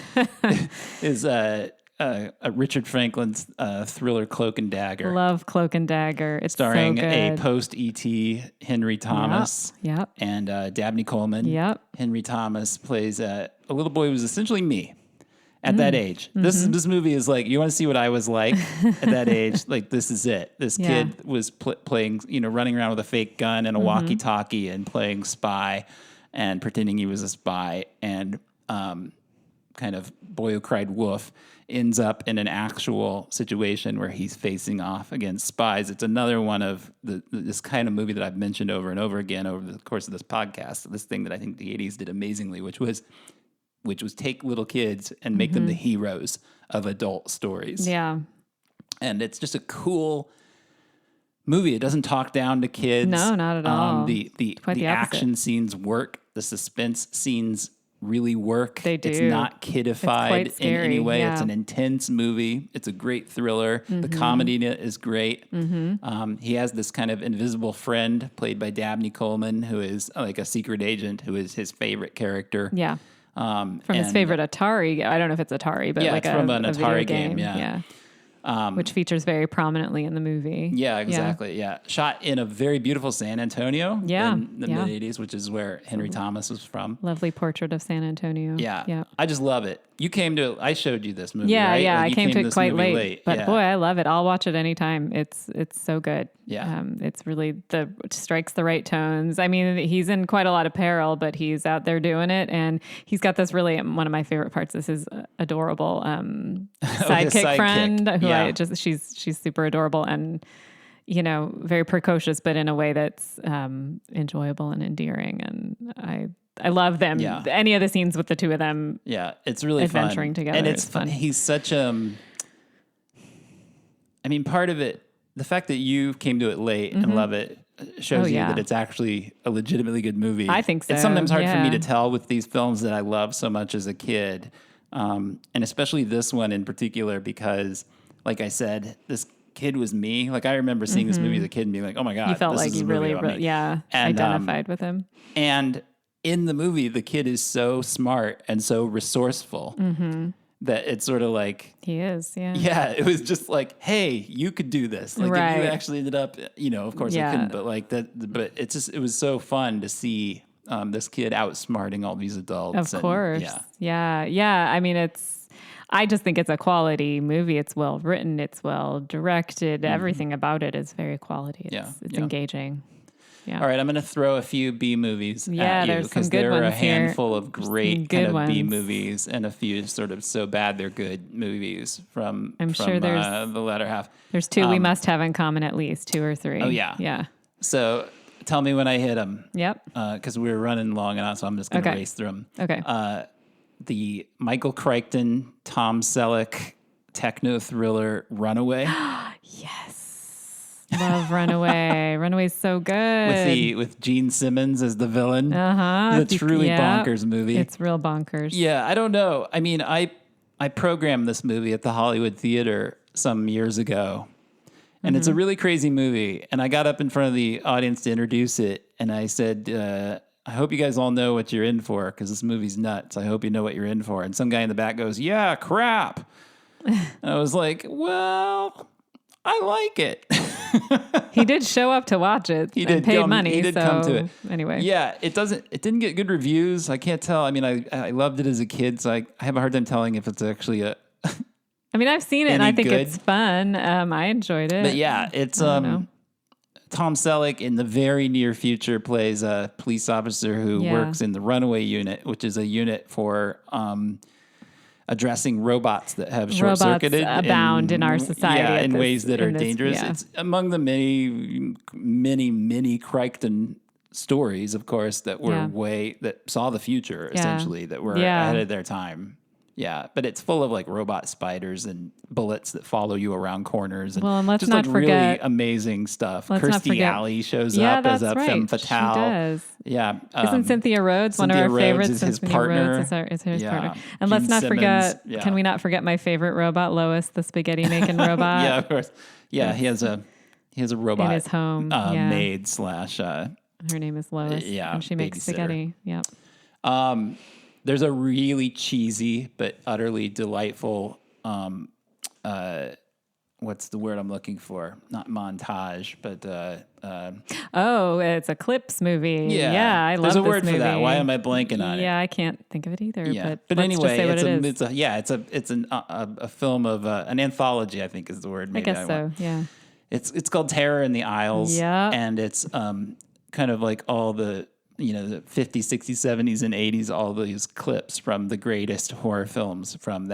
Richard Franklin's thriller Cloak and Dagger. Love Cloak and Dagger. It's starring so a post-E.T. Henry Thomas and Dabney Coleman. Yep. Henry Thomas plays a little boy who's essentially me. At that age, this movie is like, you want to see what I was like at that age? Like, this is it. This kid was playing, running around with a fake gun and a walkie-talkie and playing spy and pretending he was a spy, and kind of boy who cried wolf ends up in an actual situation where he's facing off against spies. It's another one of this kind of movie that I've mentioned over and over again over the course of this podcast. This thing that I think the 80s did amazingly, which was take little kids and make them the heroes of adult stories. Yeah. And it's just a cool movie. It doesn't talk down to kids. No, not at all. The action scenes work. The suspense scenes really work. They do. It's not kidified in any way. Yeah. It's an intense movie. It's a great thriller. The comedy in it is great. He has this kind of invisible friend played by Dabney Coleman, who is like a secret agent who is his favorite character. Yeah. From his favorite Atari. I don't know if it's Atari, but it's from an Atari game. Yeah. which features very prominently in the movie. Yeah, exactly. Yeah. Shot in a very beautiful San Antonio in the mid-'80s, which is where Henry Thomas was from. Lovely portrait of San Antonio. Yeah. I just love it. You came to, I showed you this movie, yeah, right? Yeah, Like, I came to it quite late. But yeah. boy, I love it. I'll watch it anytime. It's so good. Yeah. It's really, it strikes the right tones. I mean, he's in quite a lot of peril, but he's out there doing it. And he's got this really, one of my favorite parts is his adorable sidekick friend who she's super adorable and, you know, very precocious, but in a way that's enjoyable and endearing. And I love them. Yeah. Any of the scenes with the two of them. Yeah, it's really adventuring fun. together. And it's fun. He's such I mean, part of it, the fact that you came to it late and love it shows you that it's actually a legitimately good movie. I think so. It's sometimes hard for me to tell with these films that I love so much as a kid. And especially this one in particular, because like I said, this kid was me. Like I remember seeing this movie as a kid and being like, oh my God. You felt like you really identified with him. And in the movie, the kid is so smart and so resourceful that it's sort of like... He is, yeah. Yeah, it was just like, hey, you could do this. Like if you actually ended up, you know, of course I couldn't, but like that, but it's just, it was so fun to see this kid outsmarting all these adults. Of course. Yeah. I mean, I just think it's a quality movie. It's well written. It's well directed. Everything about it is very quality. It's engaging. Yeah. All right, I'm going to throw a few B movies at you because there are a handful of great kind of B movies and a few sort of so bad they're good movies from the latter half. There's two we must have in common, at least 2 or 3. Oh, yeah. Yeah. So tell me when I hit them. Yep. Because we're running long enough, so I'm just going to race through them. Okay. The Michael Crichton, Tom Selleck techno thriller Runaway. Yes. Love Runaway. Runaway's so good. With Gene Simmons as the villain. It's a truly bonkers movie. It's real bonkers. Yeah, I don't know. I mean, I programmed this movie at the Hollywood Theater some years ago, and it's a really crazy movie. And I got up in front of the audience to introduce it, and I said, I hope you guys all know what you're in for, because this movie's nuts. I hope you know what you're in for. And some guy in the back goes, yeah, crap. And I was like, well... I like it. He did show up to watch it. He did pay money. He did come to it. Anyway, yeah, it didn't get good reviews. I can't tell. I mean, I loved it as a kid, so I have a hard time telling if it's actually a. I mean, I've seen it and I think it's fun. I enjoyed it. But yeah, it's Tom Selleck in the very near future plays a police officer who works in the Runaway Unit, which is a unit for addressing robots that have short-circuited. Robots abound in our society. In ways that are dangerous. It's among the many Crichton stories, of course, that were that saw the future, essentially, that were ahead of their time. Yeah, but it's full of like robot spiders and bullets that follow you around corners. And let's just not forget really amazing stuff. Kirstie Alley shows up as a femme fatale. She does. Yeah. Isn't Cynthia Rhodes one of our favorites? Is his partner. Is his partner. And let's not forget, can we not forget my favorite robot, Lois, the spaghetti making robot? Yeah, of course. Yeah, he has a robot in his home. Maid / her name is Lois. And she makes spaghetti. Yep. There's a really cheesy but utterly delightful, what's the word I'm looking for? Not montage, but... it's a clips movie. Yeah, I love this movie. There's a word for that. Why am I blanking on it? Yeah, I can't think of it either. Yeah. But anyway, it's a film of an anthology, I think is the word. Maybe I guess so, yeah. It's called Terror in the Aisles. Yeah. And it's kind of like all the... the 50s, 60s, 70s, and 80s, all these clips from the greatest horror films from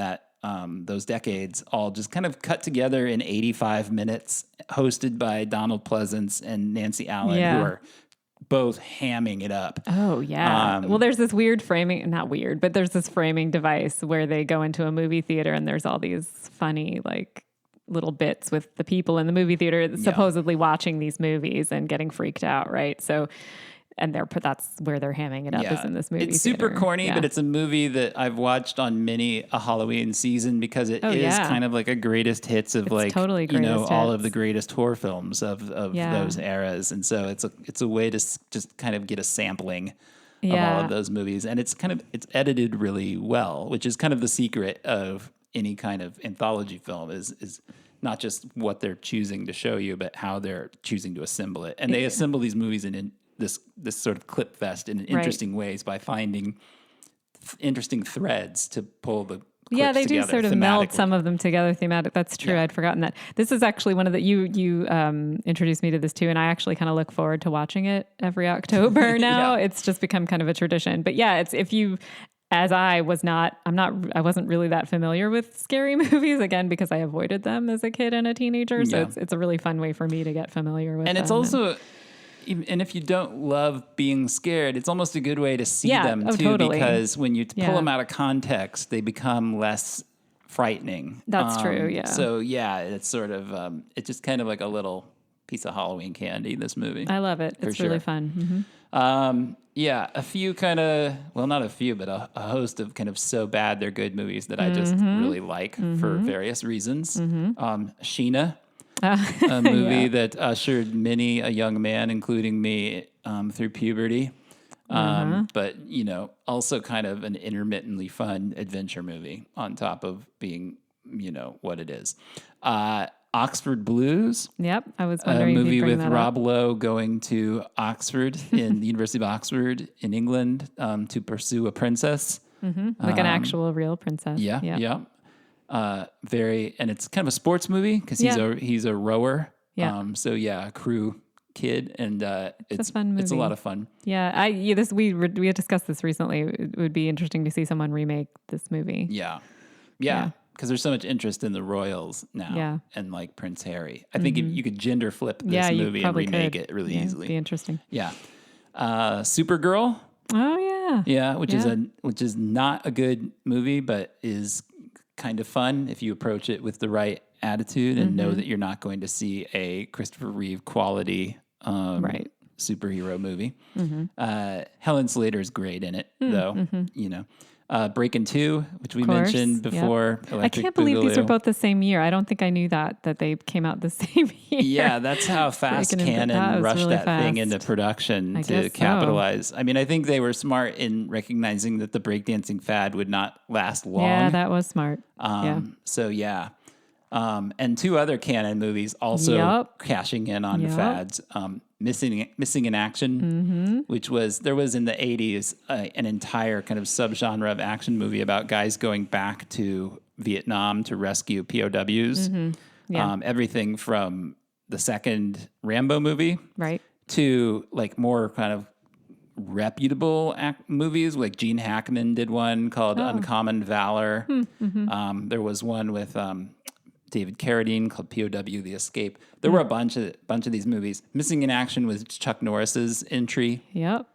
those decades, all just kind of cut together in 85 minutes, hosted by Donald Pleasance and Nancy Allen, who are both hamming it up. Oh, yeah. Well, there's this weird framing, not weird, but there's this framing device where they go into a movie theater and there's all these funny, like, little bits with the people in the movie theater supposedly watching these movies and getting freaked out, right? So... And that's where they're hamming it up is in this movie. It's super corny, but it's a movie that I've watched on many a Halloween season because it is kind of like a greatest hits of totally all of the greatest horror films of those eras. And so it's a way to just kind of get a sampling of all of those movies. And it's edited really well, which is kind of the secret of any kind of anthology film is not just what they're choosing to show you, but how they're choosing to assemble it. And they assemble these movies in this sort of clip fest in interesting ways by finding interesting threads to pull the clips they do together sort of meld some of them together thematic. That's true. I'd forgotten that. This is actually one of the, you introduced me to this too, and I actually kind of look forward to watching it every October now. It's just become kind of a tradition. But yeah, it's, if you, as I wasn't really that familiar with scary movies, again, because I avoided them as a kid and a teenager. So it's a really fun way for me to get familiar with them. And it's also, and if you don't love being scared, it's almost a good way to see them too, totally. because when you pull them out of context, they become less frightening. That's true. Yeah. So it's sort of, it's just kind of like a little piece of Halloween candy, this movie. I love it. It's really fun. Mm-hmm. A few kind of, well, not a few, but a host of kind of so bad they're good movies that I just really like for various reasons. Sheena, a movie that ushered many a young man, including me, through puberty. But, also kind of an intermittently fun adventure movie on top of being, what it is. Oxford Blues. Yep, I was wondering. A movie with Rob Lowe going to Oxford in the University of Oxford in England to pursue a princess, like an actual real princess. Yeah. And it's kind of a sports movie because he's a rower. Yeah. A crew kid, and it's a fun movie. It's a lot of fun. Yeah, we had discussed this recently. It would be interesting to see someone remake this movie. Yeah. Because there's so much interest in the royals now, and like Prince Harry. I think you could gender flip this movie and remake it really easily. It'd be interesting. Yeah, Supergirl. Oh yeah, which is not a good movie, but is kind of fun if you approach it with the right attitude and know that you're not going to see a Christopher Reeve quality superhero movie. Helen Slater's great in it, though. Breakin' 2, which we mentioned before. Yep. I can't believe these were both the same year. I don't think I knew that they came out the same year. Yeah, that's how fast Canon rushed that thing into production to capitalize. I mean, I think they were smart in recognizing that the breakdancing fad would not last long. Yeah, that was smart. And two other Canon movies also cashing in on fads. Missing in Action, which there was in the 80s an entire kind of subgenre of action movie about guys going back to Vietnam to rescue POWs. Everything from the second Rambo movie to like more kind of reputable movies, like Gene Hackman did one called Uncommon Valor. There was one with David Carradine called POW: The Escape. There were a bunch of these movies. Missing in Action was Chuck Norris's entry. Yep.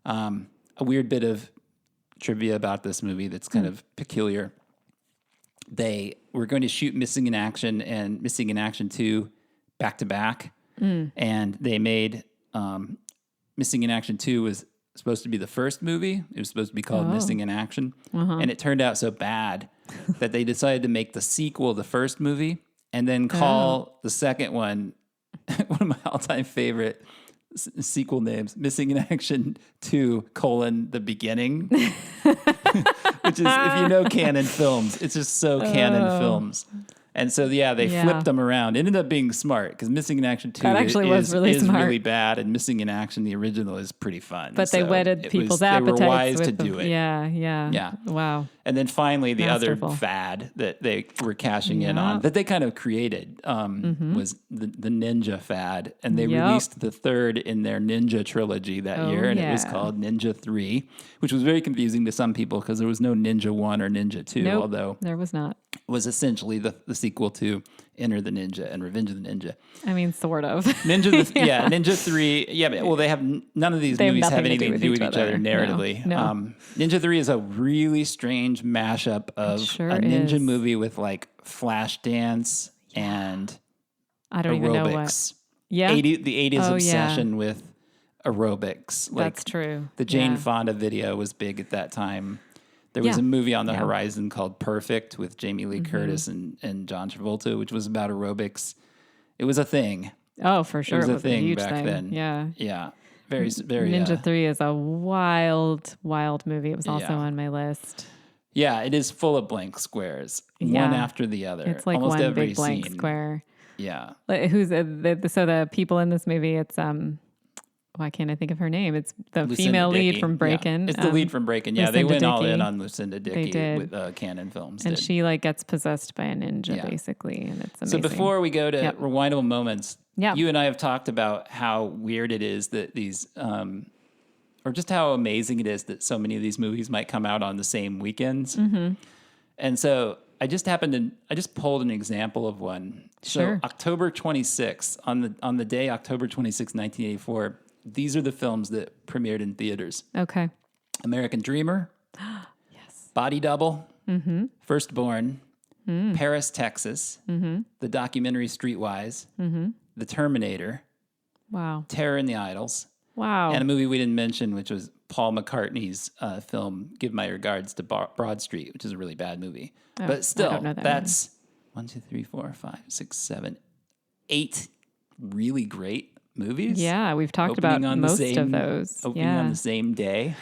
A weird bit of trivia about this movie that's kind of peculiar. They were going to shoot Missing in Action and Missing in Action 2 back to back, and they made Missing in Action 2 was supposed to be the first movie. It was supposed to be called Missing in Action, and it turned out so bad that they decided to make the sequel the first movie and then call the second one one of my all-time favorite sequel names, Missing in Action 2, The Beginning, which is, if you know Canon Films, it's just so Canon Films. And so, they flipped them around. It ended up being smart because Missing in Action 2 is really bad, and Missing in Action, the original, is pretty fun. But they whetted people's appetites. They were wise to do it. Yeah. Wow. And then finally, the other fad that they were cashing in on, that they kind of created, was the Ninja fad. And they released the third in their Ninja trilogy that year, and it was called Ninja 3, which was very confusing to some people because there was no Ninja 1 or Ninja 2, although there was not. It was essentially the sequel to Enter the Ninja and Revenge of the Ninja. I mean, sort of. Ninja 3. Yeah, well, they have none of these movies have anything to do with each other narratively. No. Ninja 3 is a really strange mashup of a ninja movie with like flash dance and I don't aerobics. Even know what. Yeah. The 80s obsession with aerobics. Like, that's true. The Jane Fonda video was big at that time. There was a movie on the horizon called Perfect with Jamie Lee Curtis and John Travolta, which was about aerobics. It was a thing. Oh, for sure. It was a thing back then. Yeah. Yeah. Very. Ninja 3 is a wild movie. It was also on my list. Yeah, it is full of blank squares, one Yeah. after the other. It's like almost one every big blank scene. square. Yeah. Like, so the people in this movie, it's why can't I think of her name? It's the Lucinda female lead Dickey. from Yeah. Breakin'. It's the lead from Breakin'. Yeah, they Lucinda went all in Dickey. on Lucinda Dickey did. with Canon Films. And did. she like gets possessed by a ninja Yeah. basically, and it's So amazing. before we go to rewindable moments, Yeah. you and I have talked about how weird it is that these, or just how amazing it is that so many of these movies might come out on the same weekends. Mm-hmm. And so I just pulled an example of one. Sure. So October 26th, on the day October 26th, 1984, these are the films that premiered in theaters. Okay. American Dreamer. Yes. Body Double. Mm-hmm. Firstborn. Paris, Texas. Mm-hmm. The documentary Streetwise. Mm-hmm. The Terminator. Wow. Terror in the Idols. Wow. And a movie we didn't mention, which was Paul McCartney's film, Give My Regards to Broad Street, which is a really bad movie. But still, I don't know that that's 1, 2, 3, 4, 5, 6, 7, 8 really great movies. Yeah, we've talked about most of those. Opening on the same day.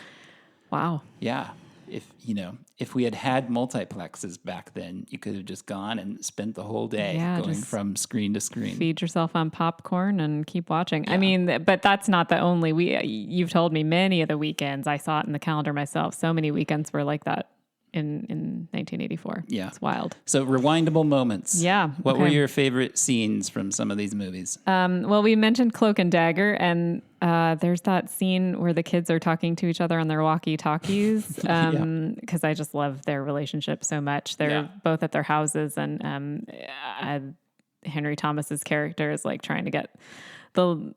Wow. Yeah. If we had multiplexes back then, you could have just gone and spent the whole day going from screen to screen. Feed yourself on popcorn and keep watching. Yeah. I mean, but that's not the only. You've told me many of the weekends. I saw it in the calendar myself. So many weekends were like that in 1984. Yeah. It's wild. So rewindable moments. Yeah. What were your favorite scenes from some of these movies? Well, we mentioned Cloak and Dagger, and there's that scene where the kids are talking to each other on their walkie-talkies, because I just love their relationship so much. They're both at their houses, and Henry Thomas's character is like trying to get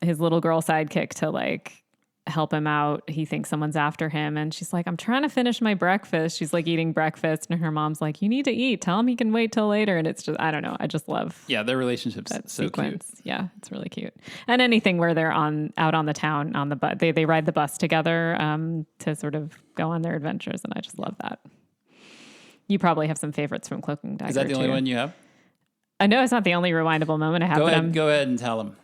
his little girl sidekick to like help him out. He thinks someone's after him, and she's like, I'm trying to finish my breakfast. She's like eating breakfast, and her mom's like, you need to eat. Tell him he can wait till later. And it's just, I don't know. I just love their relationship's that so sequence. cute. Yeah, it's really cute. And anything where they're out on the town on the bus, they ride the bus together to sort of go on their adventures, and I just love that. You probably have some favorites from Cloak and Dagger. Is that the only one you have? I know it's not the only rewindable moment I have. Go ahead and tell them.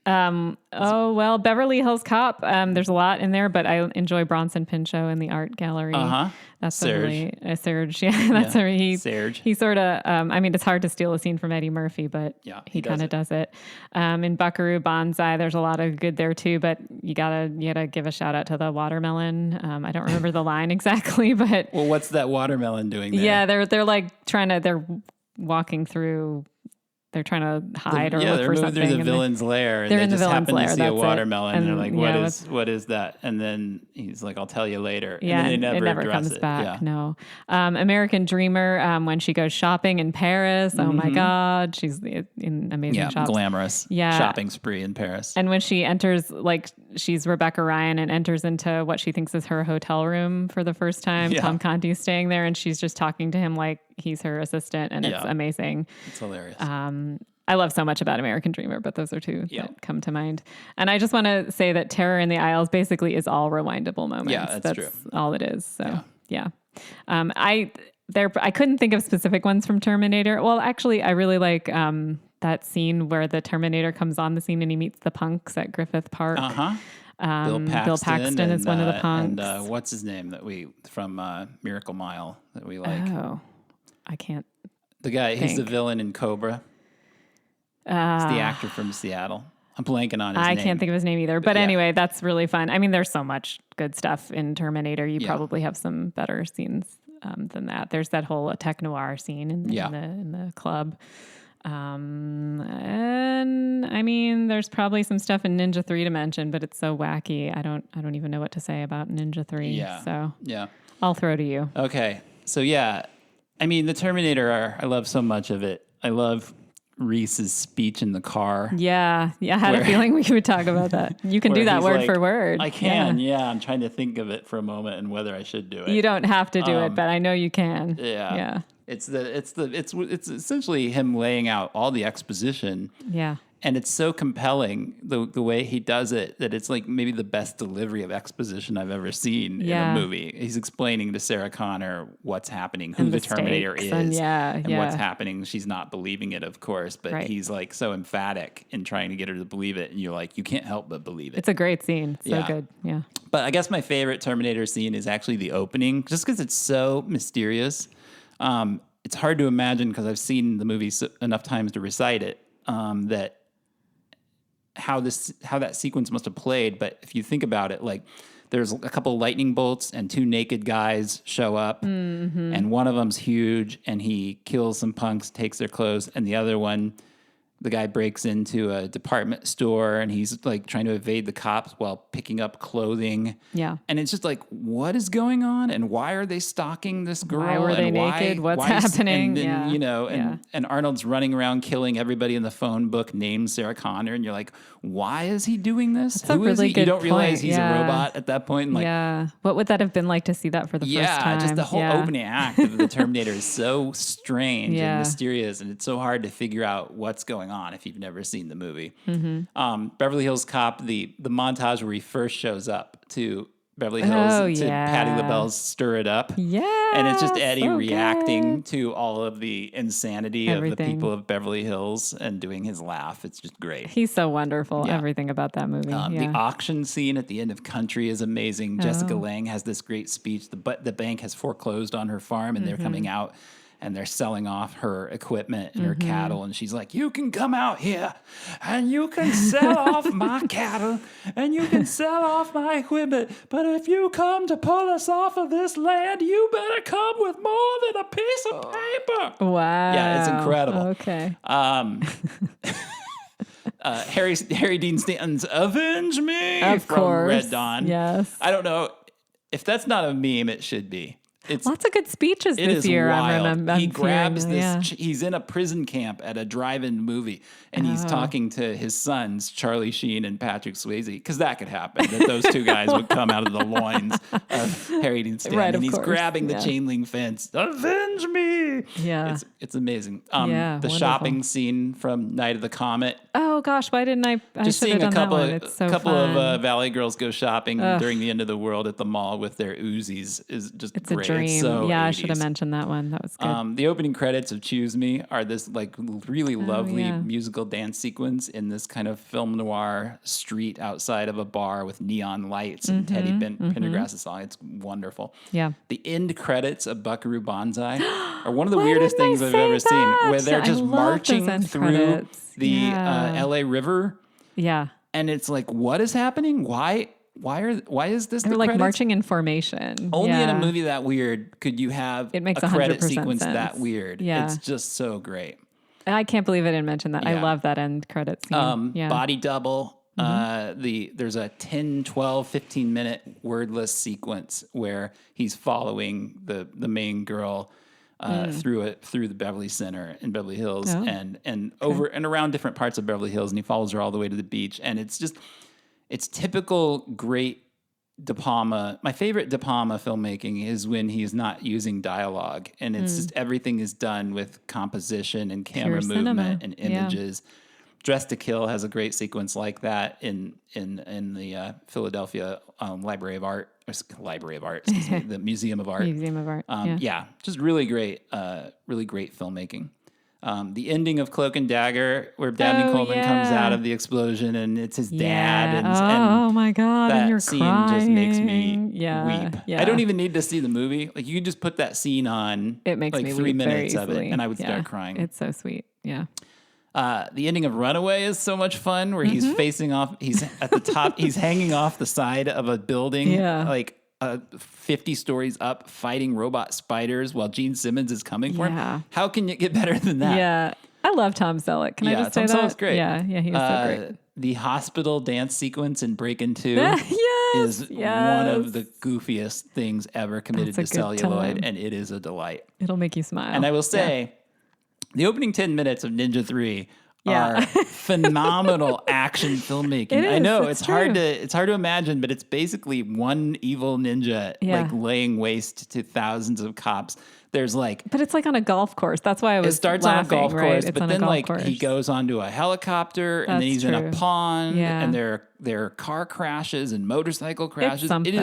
Well, Beverly Hills Cop. There's a lot in there, but I enjoy Bronson Pinchot in the art gallery. That's Serge. Serge. Yeah, that's Serge. He sort of. I mean, it's hard to steal a scene from Eddie Murphy, but he kind of does it. In Buckaroo Banzai, there's a lot of good there too. But you gotta give a shout out to the watermelon. I don't remember the line exactly, but what's that watermelon doing there? Yeah, they're like they're walking through. They're trying to hide or look for something. They're through the villain's lair, and they just happen to see a watermelon, and they're like, what is that? And then he's like, I'll tell you later. Yeah, and then it never comes back. Yeah. No. American Dreamer, when she goes shopping in Paris, oh my God, she's in amazing shops. Glamorous shopping spree in Paris. And when she enters, like she's Rebecca Ryan and enters into what she thinks is her hotel room for the first time. Tom Conti's staying there, and she's just talking to him like he's her assistant, and it's amazing. It's hilarious. I love so much about American Dreamer, but those are two that come to mind. And I just want to say that Terror in the Aisles basically is all rewindable moments. Yeah, that's true. All it is. So I couldn't think of specific ones from Terminator. Well, actually, I really like that scene where the Terminator comes on the scene and he meets the punks at Griffith Park. Bill Paxton is one of the punks. And what's his name from Miracle Mile that we like? Oh, I can't. The guy, he's the villain in Cobra. He's the actor from Seattle. I'm blanking on his name. I can't think of his name either. But anyway, that's really fun. I mean, there's so much good stuff in Terminator. You probably have some better scenes than that. There's that whole tech noir scene in the club. And I mean, there's probably some stuff in Ninja 3 to mention, but it's so wacky. I don't even know what to say about Ninja 3. Yeah. So I'll throw to you. Okay. So I mean, the Terminator, I love so much of it. I love Reese's speech in the car. Yeah. I had a feeling we would talk about that. You can do that word for word. I can. Yeah. I'm trying to think of it for a moment and whether I should do it. You don't have to do it, but I know you can. Yeah. It's essentially him laying out all the exposition. Yeah. And it's so compelling, the way he does it, that it's like maybe the best delivery of exposition I've ever seen in a movie. He's explaining to Sarah Connor what's happening, who the Terminator is, and what's happening. She's not believing it, of course, but he's like so emphatic in trying to get her to believe it. And you're like, you can't help but believe it. It's a great scene. So good. Yeah. But I guess my favorite Terminator scene is actually the opening, just because it's so mysterious. It's hard to imagine, because I've seen the movie enough times to recite it, that how that sequence must have played. But if you think about it, like there's a couple of lightning bolts and two naked guys show up, and one of them's huge and he kills some punks, takes their clothes, and the other one, the guy breaks into a department store and he's like trying to evade the cops while picking up clothing. Yeah. And it's just like, what is going on? And why are they stalking this girl? Why were they naked? What's happening? And then, and Arnold's running around killing everybody in the phone book named Sarah Connor. And you're like, why is he doing this? That's a really good You don't realize point. he's a robot at that point. And like, what would that have been like to see that for the first time? Just the whole opening act of the Terminator is so strange and mysterious. And it's so hard to figure out what's going on if you've never seen the movie. Beverly Hills Cop, the montage where he first shows up to Beverly Hills to Patti LaBelle's Stir It Up. Yeah. And it's just Eddie reacting to all of the insanity of the people of Beverly Hills and doing his laugh. It's just great. He's so wonderful. Everything about that movie. The auction scene at the end of Country is amazing. Jessica Lange has this great speech. The bank has foreclosed on her farm and they're coming out and they're selling off her equipment and her cattle. And she's like, you can come out here and you can sell off my cattle and you can sell off my equipment. But if you come to pull us off of this land, you better come with more than a piece of paper. Wow. Yeah, it's incredible. Okay. Harry Dean Stanton's Avenge Me of from course. Red Dawn. Yes. I don't know. If that's not a meme, it should be. It's lots of good speeches this year. Wild. He grabs this. He's in a prison camp at a drive-in movie, and he's talking to his sons, Charlie Sheen and Patrick Swayze, because that could happen. That those two guys would come out of the loins of Harry Dean Stanton, right, and he's course. grabbing the chain link fence. Avenge me! Yeah, it's amazing. The wonderful. shopping scene from Night of the Comet. Oh gosh, why didn't I? Just seeing a couple of Valley girls go shopping during the end of the world at the mall with their Uzis is just it's great. A dream. It's so I 80s. should have mentioned that one. That was good. The opening credits of Choose Me are this like really lovely musical dance sequence in this kind of film noir street outside of a bar with neon lights and Teddy Pendergrass's song. It's wonderful. Yeah. The end credits of Buckaroo Banzai are one of the weirdest things I've ever seen, where they're just marching through the LA River. Yeah. And it's like, what is happening? Why is this? They're like marching in formation. Only in a movie that weird could you have it makes a credit 100% sequence sense. that weird. Yeah. It's just so great. I can't believe I didn't mention that. I love that end credit scene. Body Double. There's a 10, 12, 15-minute wordless sequence where he's following the main girl through the Beverly Center in Beverly Hills and over and around different parts of Beverly Hills, and he follows her all the way to the beach. And it's typical great De Palma. My favorite De Palma filmmaking is when he's not using dialogue, and it's just everything is done with composition and camera movement and images. Dressed to Kill has a great sequence like that in the Philadelphia Library of Art, excuse me, the Museum of Art. Museum of Art. Just really great filmmaking. The ending of Cloak and Dagger, where Dabney Coleman comes out of the explosion and it's his dad. And oh my God. That and you're scene crying. just makes me weep. Yeah. I don't even need to see the movie. Like, you can just put that scene on. It makes like me 3 weep minutes very of it, easily. and I would start crying. It's so sweet. Yeah. The ending of Runaway is so much fun, where he's facing off. He's at the top. He's hanging off the side of a building, like 50 stories up, fighting robot spiders while Gene Simmons is coming for him. How can you get better than that? Yeah. I love Tom Selleck. Can I just say Tom that? Selleck's great. Yeah, he's so great. The hospital dance sequence in Breakin' 2 is one of the goofiest things ever committed to celluloid, and it is a delight. It'll make you smile. And I will say, the opening 10 minutes of Ninja 3 Yeah. are phenomenal action filmmaking. It is, I know it's hard true. it's hard to imagine, but it's basically one evil ninja like laying waste to thousands of cops. There's like, but it's like on a golf course. That's why I was it starts laughing, on a golf right? course, It's but on a then golf like course. he goes onto a helicopter and then That's he's in a true. pond Yeah. and there are car crashes and motorcycle crashes. something.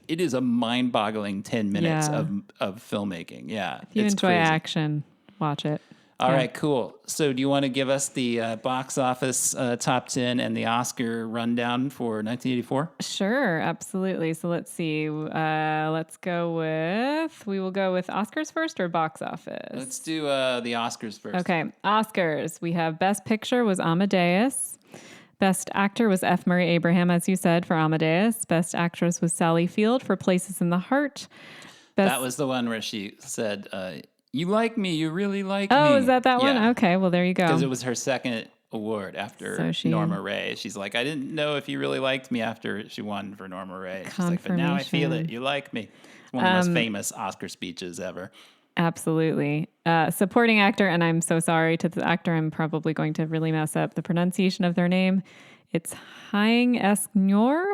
It is a mind-boggling 10 minutes Yeah. of filmmaking. Yeah. If you it's enjoy crazy. action, watch it. All right, cool. So do you want to give us the box office top 10 and the Oscar rundown for 1984? Sure, absolutely. So let's see. We will go with Oscars first or box office? Let's do the Oscars first. Okay, Oscars. We have Best Picture was Amadeus. Best Actor was F. Murray Abraham, as you said, for Amadeus. Best Actress was Sally Field for Places in the Heart. That was the one where she said, you like me, you really like me. Oh, is that one? Yeah. Okay, well, there you go. Because it was her second award after Norma Ray. She's like, I didn't know if you really liked me after she won for Norma Ray. She's like, but now I feel it. You like me. It's one of the most famous Oscar speeches ever. Absolutely. Supporting actor, and I'm so sorry to the actor. I'm probably going to really mess up the pronunciation of their name. It's Hein Esnor,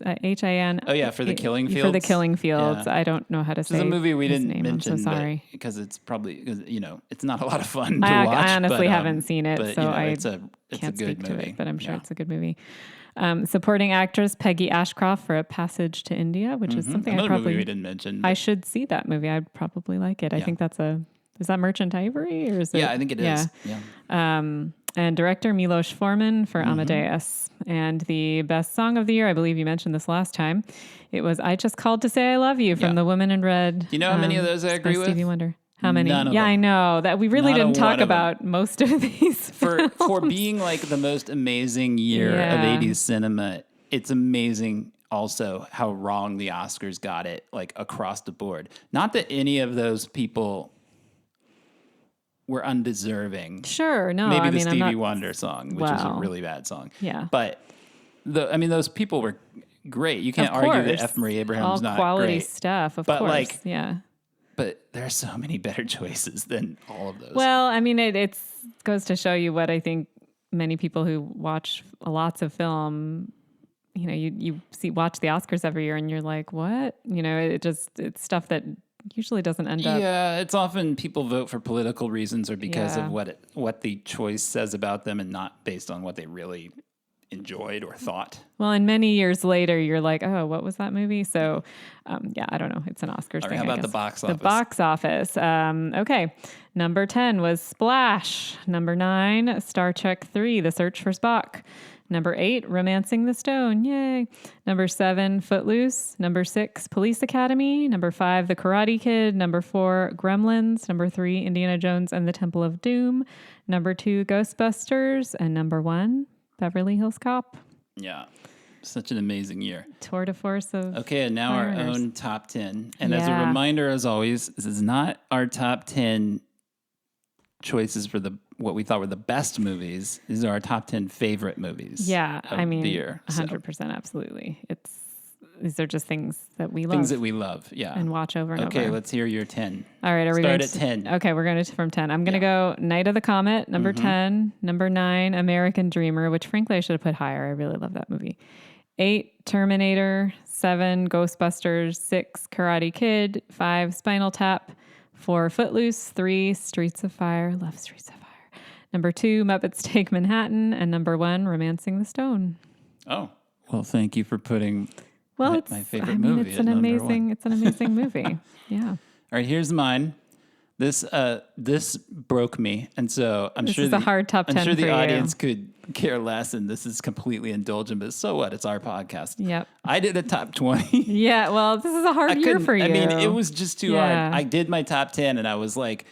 Hin. Oh yeah, for the Killing Fields. For the Killing Fields. Yeah. I don't know how to say. It's a movie we his didn't name. mention. I'm so sorry because it's probably it's not a lot of fun to watch. I honestly haven't seen it, but, so I it's a can't good speak movie. to it. But I'm sure it's a good movie. Supporting actress Peggy Ashcroft for A Passage to India, which is something Another movie we didn't mention. I should see that movie. I'd probably like it. I think that's is that Merchant Ivory or is it? Yeah, I think it is. Yeah. And director Milos Forman for Amadeus. And the best song of the year, I believe you mentioned this last time. It was I Just Called to Say I Love You from The Woman in Red. Do you know how many of those I agree with? Stevie Wonder. How many? None of them. I know that we really Not didn't talk one of them. about most of these For being like the most amazing year of 80s cinema, it's amazing also how wrong the Oscars got it, like across the board. Not that any of those people were undeserving. Sure, no. Maybe I the mean, Stevie Wonder song, which is a Well, really bad song. Yeah. But those people were great. You can't argue that F. Murray Abraham's not quality great. stuff, of But, course. like, yeah. But there are so many better choices than all of those. Well, I mean, it goes to show you what I think many people who watch lots of film, you watch the Oscars every year and you're like, what? It's stuff that usually doesn't end up. Yeah, it's often people vote for political reasons or because of what the choice says about them and not based on what they really enjoyed or thought. Well, and many years later, you're like, oh, what was that movie? So, I don't know. It's an Oscars All right, thing. how I about the guess. box office? The box office. Okay. Number 10 was Splash. Number 9, Star Trek 3, The Search for Spock. Number 8, Romancing the Stone. Yay. Number 7, Footloose. Number 6, Police Academy. Number 5, The Karate Kid. Number 4, Gremlins. Number 3, Indiana Jones and the Temple of Doom. Number 2, Ghostbusters. And number 1, Beverly Hills Cop. Yeah. Such an amazing year. Tour de force of Okay, and now our foreigners. own top 10. And as a reminder, as always, this is not our top 10 choices for what we thought were the best movies. These are our top 10 favorite movies. Yeah, of I mean, the year. 100%, absolutely. These are just things that we love. Things that we love, yeah. And watch over and over. Okay, let's hear your 10. All right, are we Start going at 10. Okay, we're going to from 10. I'm going to go Night of the Comet, number 10. Number 9, American Dreamer, which frankly I should have put higher. I really love that movie. 8, Terminator. 7, Ghostbusters. 6, Karate Kid. 5, Spinal Tap. 4, Footloose. 3, Streets of Fire. Love Streets of Fire. Number 2, Muppets Take Manhattan. And number 1, Romancing the Stone. Oh, well, thank you for putting it's my favorite movie. It's an amazing movie. Yeah. All right, here's mine. This broke me, and so I'm This sure is a hard top 10 I'm sure for the you. audience could care less, and this is completely indulgent. But so what? It's our podcast. Yep. I did a top 20. Yeah. Well, this is a hard year for you. I mean, it was just too hard. I did my top 10, and I was like,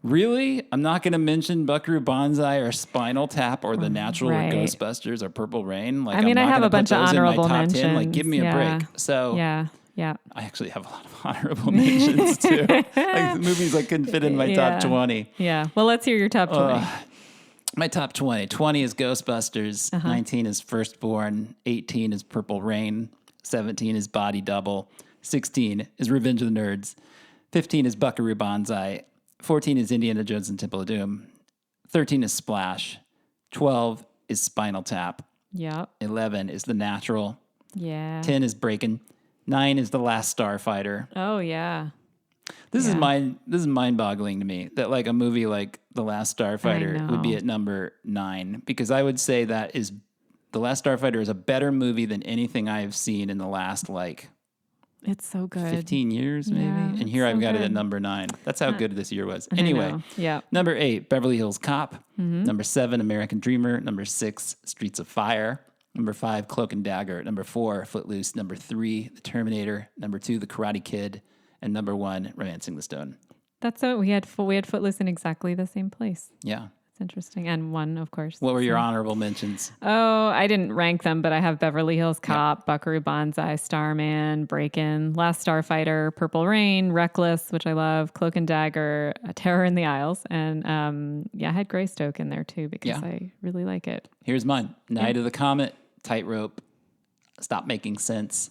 really? I'm not going to mention Buckaroo Banzai or Spinal Tap or The Natural or Ghostbusters or Purple Rain. Like, I mean, I'm not I have gonna a bunch put of those in my honorable top mentions. 10. Like, give me a break. So yeah. I actually have a lot of honorable mentions too. Like movies I couldn't fit in my top 20. Yeah. Well, let's hear your top 20. My top 20. 20 is Ghostbusters. 19 is Firstborn. 18 is Purple Rain. 17 is Body Double. 16 is Revenge of the Nerds. 15 is Buckaroo Banzai. 14 is Indiana Jones and Temple of Doom. 13 is Splash. 12 is Spinal Tap. Yep. 11 is The Natural. Yeah. 10 is Breakin'. 9 is The Last Starfighter. Oh, yeah. This is mind-boggling to me that like a movie like The Last Starfighter would be at number 9, because I would say that is The Last Starfighter is a better movie than anything I have seen in the last like it's so good. 15 years maybe. Yeah, And here I've got it at good. number 9. That's how good this year was. Anyway, yeah. number 8, Beverly Hills Cop. Number 7, American Dreamer. Number 6, Streets of Fire. Number 5, Cloak and Dagger. Number 4, Footloose. Number 3, The Terminator. Number 2, The Karate Kid. And number 1, Romancing the Stone. That's so we had Footloose in exactly the same place. Yeah. It's interesting. And 1, of course. What were your honorable mentions? Oh, I didn't rank them, but I have Beverly Hills Cop, Buckaroo Banzai, Starman, Breakin', Last Starfighter, Purple Rain, Reckless, which I love, Cloak and Dagger, Terror in the Isles, and I had Greystoke in there too because I really like it. Here's mine: Night of the Comet, Tightrope, Stop Making Sense,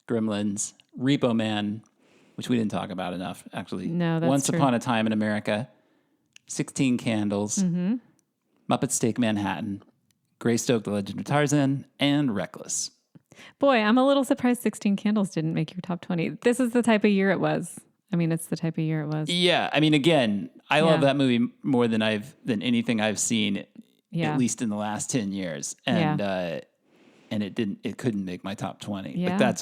Gremlins, Repo Man, which we didn't talk about enough, actually. No, that's Once true. Upon a Time in America, 16 Candles, Muppets Take Manhattan, Greystoke, The Legend of Tarzan, and Reckless. Boy, I'm a little surprised 16 Candles didn't make your top 20. This is the type of year it was. I mean, it's the type of year it was. Yeah, I mean, again, I love that movie more than anything I've seen, at least in the last 10 years. And it couldn't make my top 20. Yeah. Like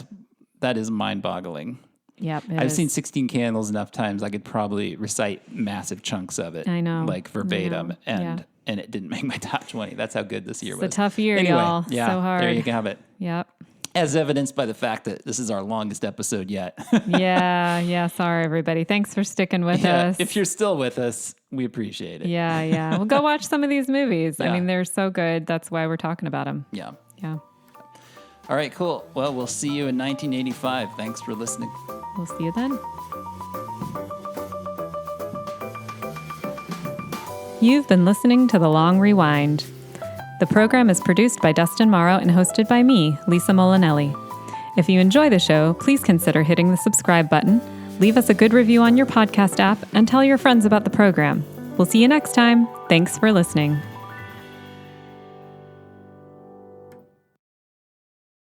that is mind-boggling. Yep, I've seen 16 Candles enough times I could probably recite massive chunks of it. I know. Like verbatim. And it didn't make my top 20. That's how good this year was. It's a tough year, anyway, y'all. Yeah, so hard. There you have it. Yep. As evidenced by the fact that this is our longest episode yet. Yeah. Sorry, everybody. Thanks for sticking with us. If you're still with us, we appreciate it. Yeah. Well, go watch some of these movies. Yeah. I mean, they're so good. That's why we're talking about them. Yeah. Yeah. All right, cool. Well, we'll see you in 1985. Thanks for listening. We'll see you then. You've been listening to The Long Rewind. The program is produced by Dustin Morrow and hosted by me, Lisa Molinelli. If you enjoy the show, please consider hitting the subscribe button, leave us a good review on your podcast app, and tell your friends about the program. We'll see you next time. Thanks for listening.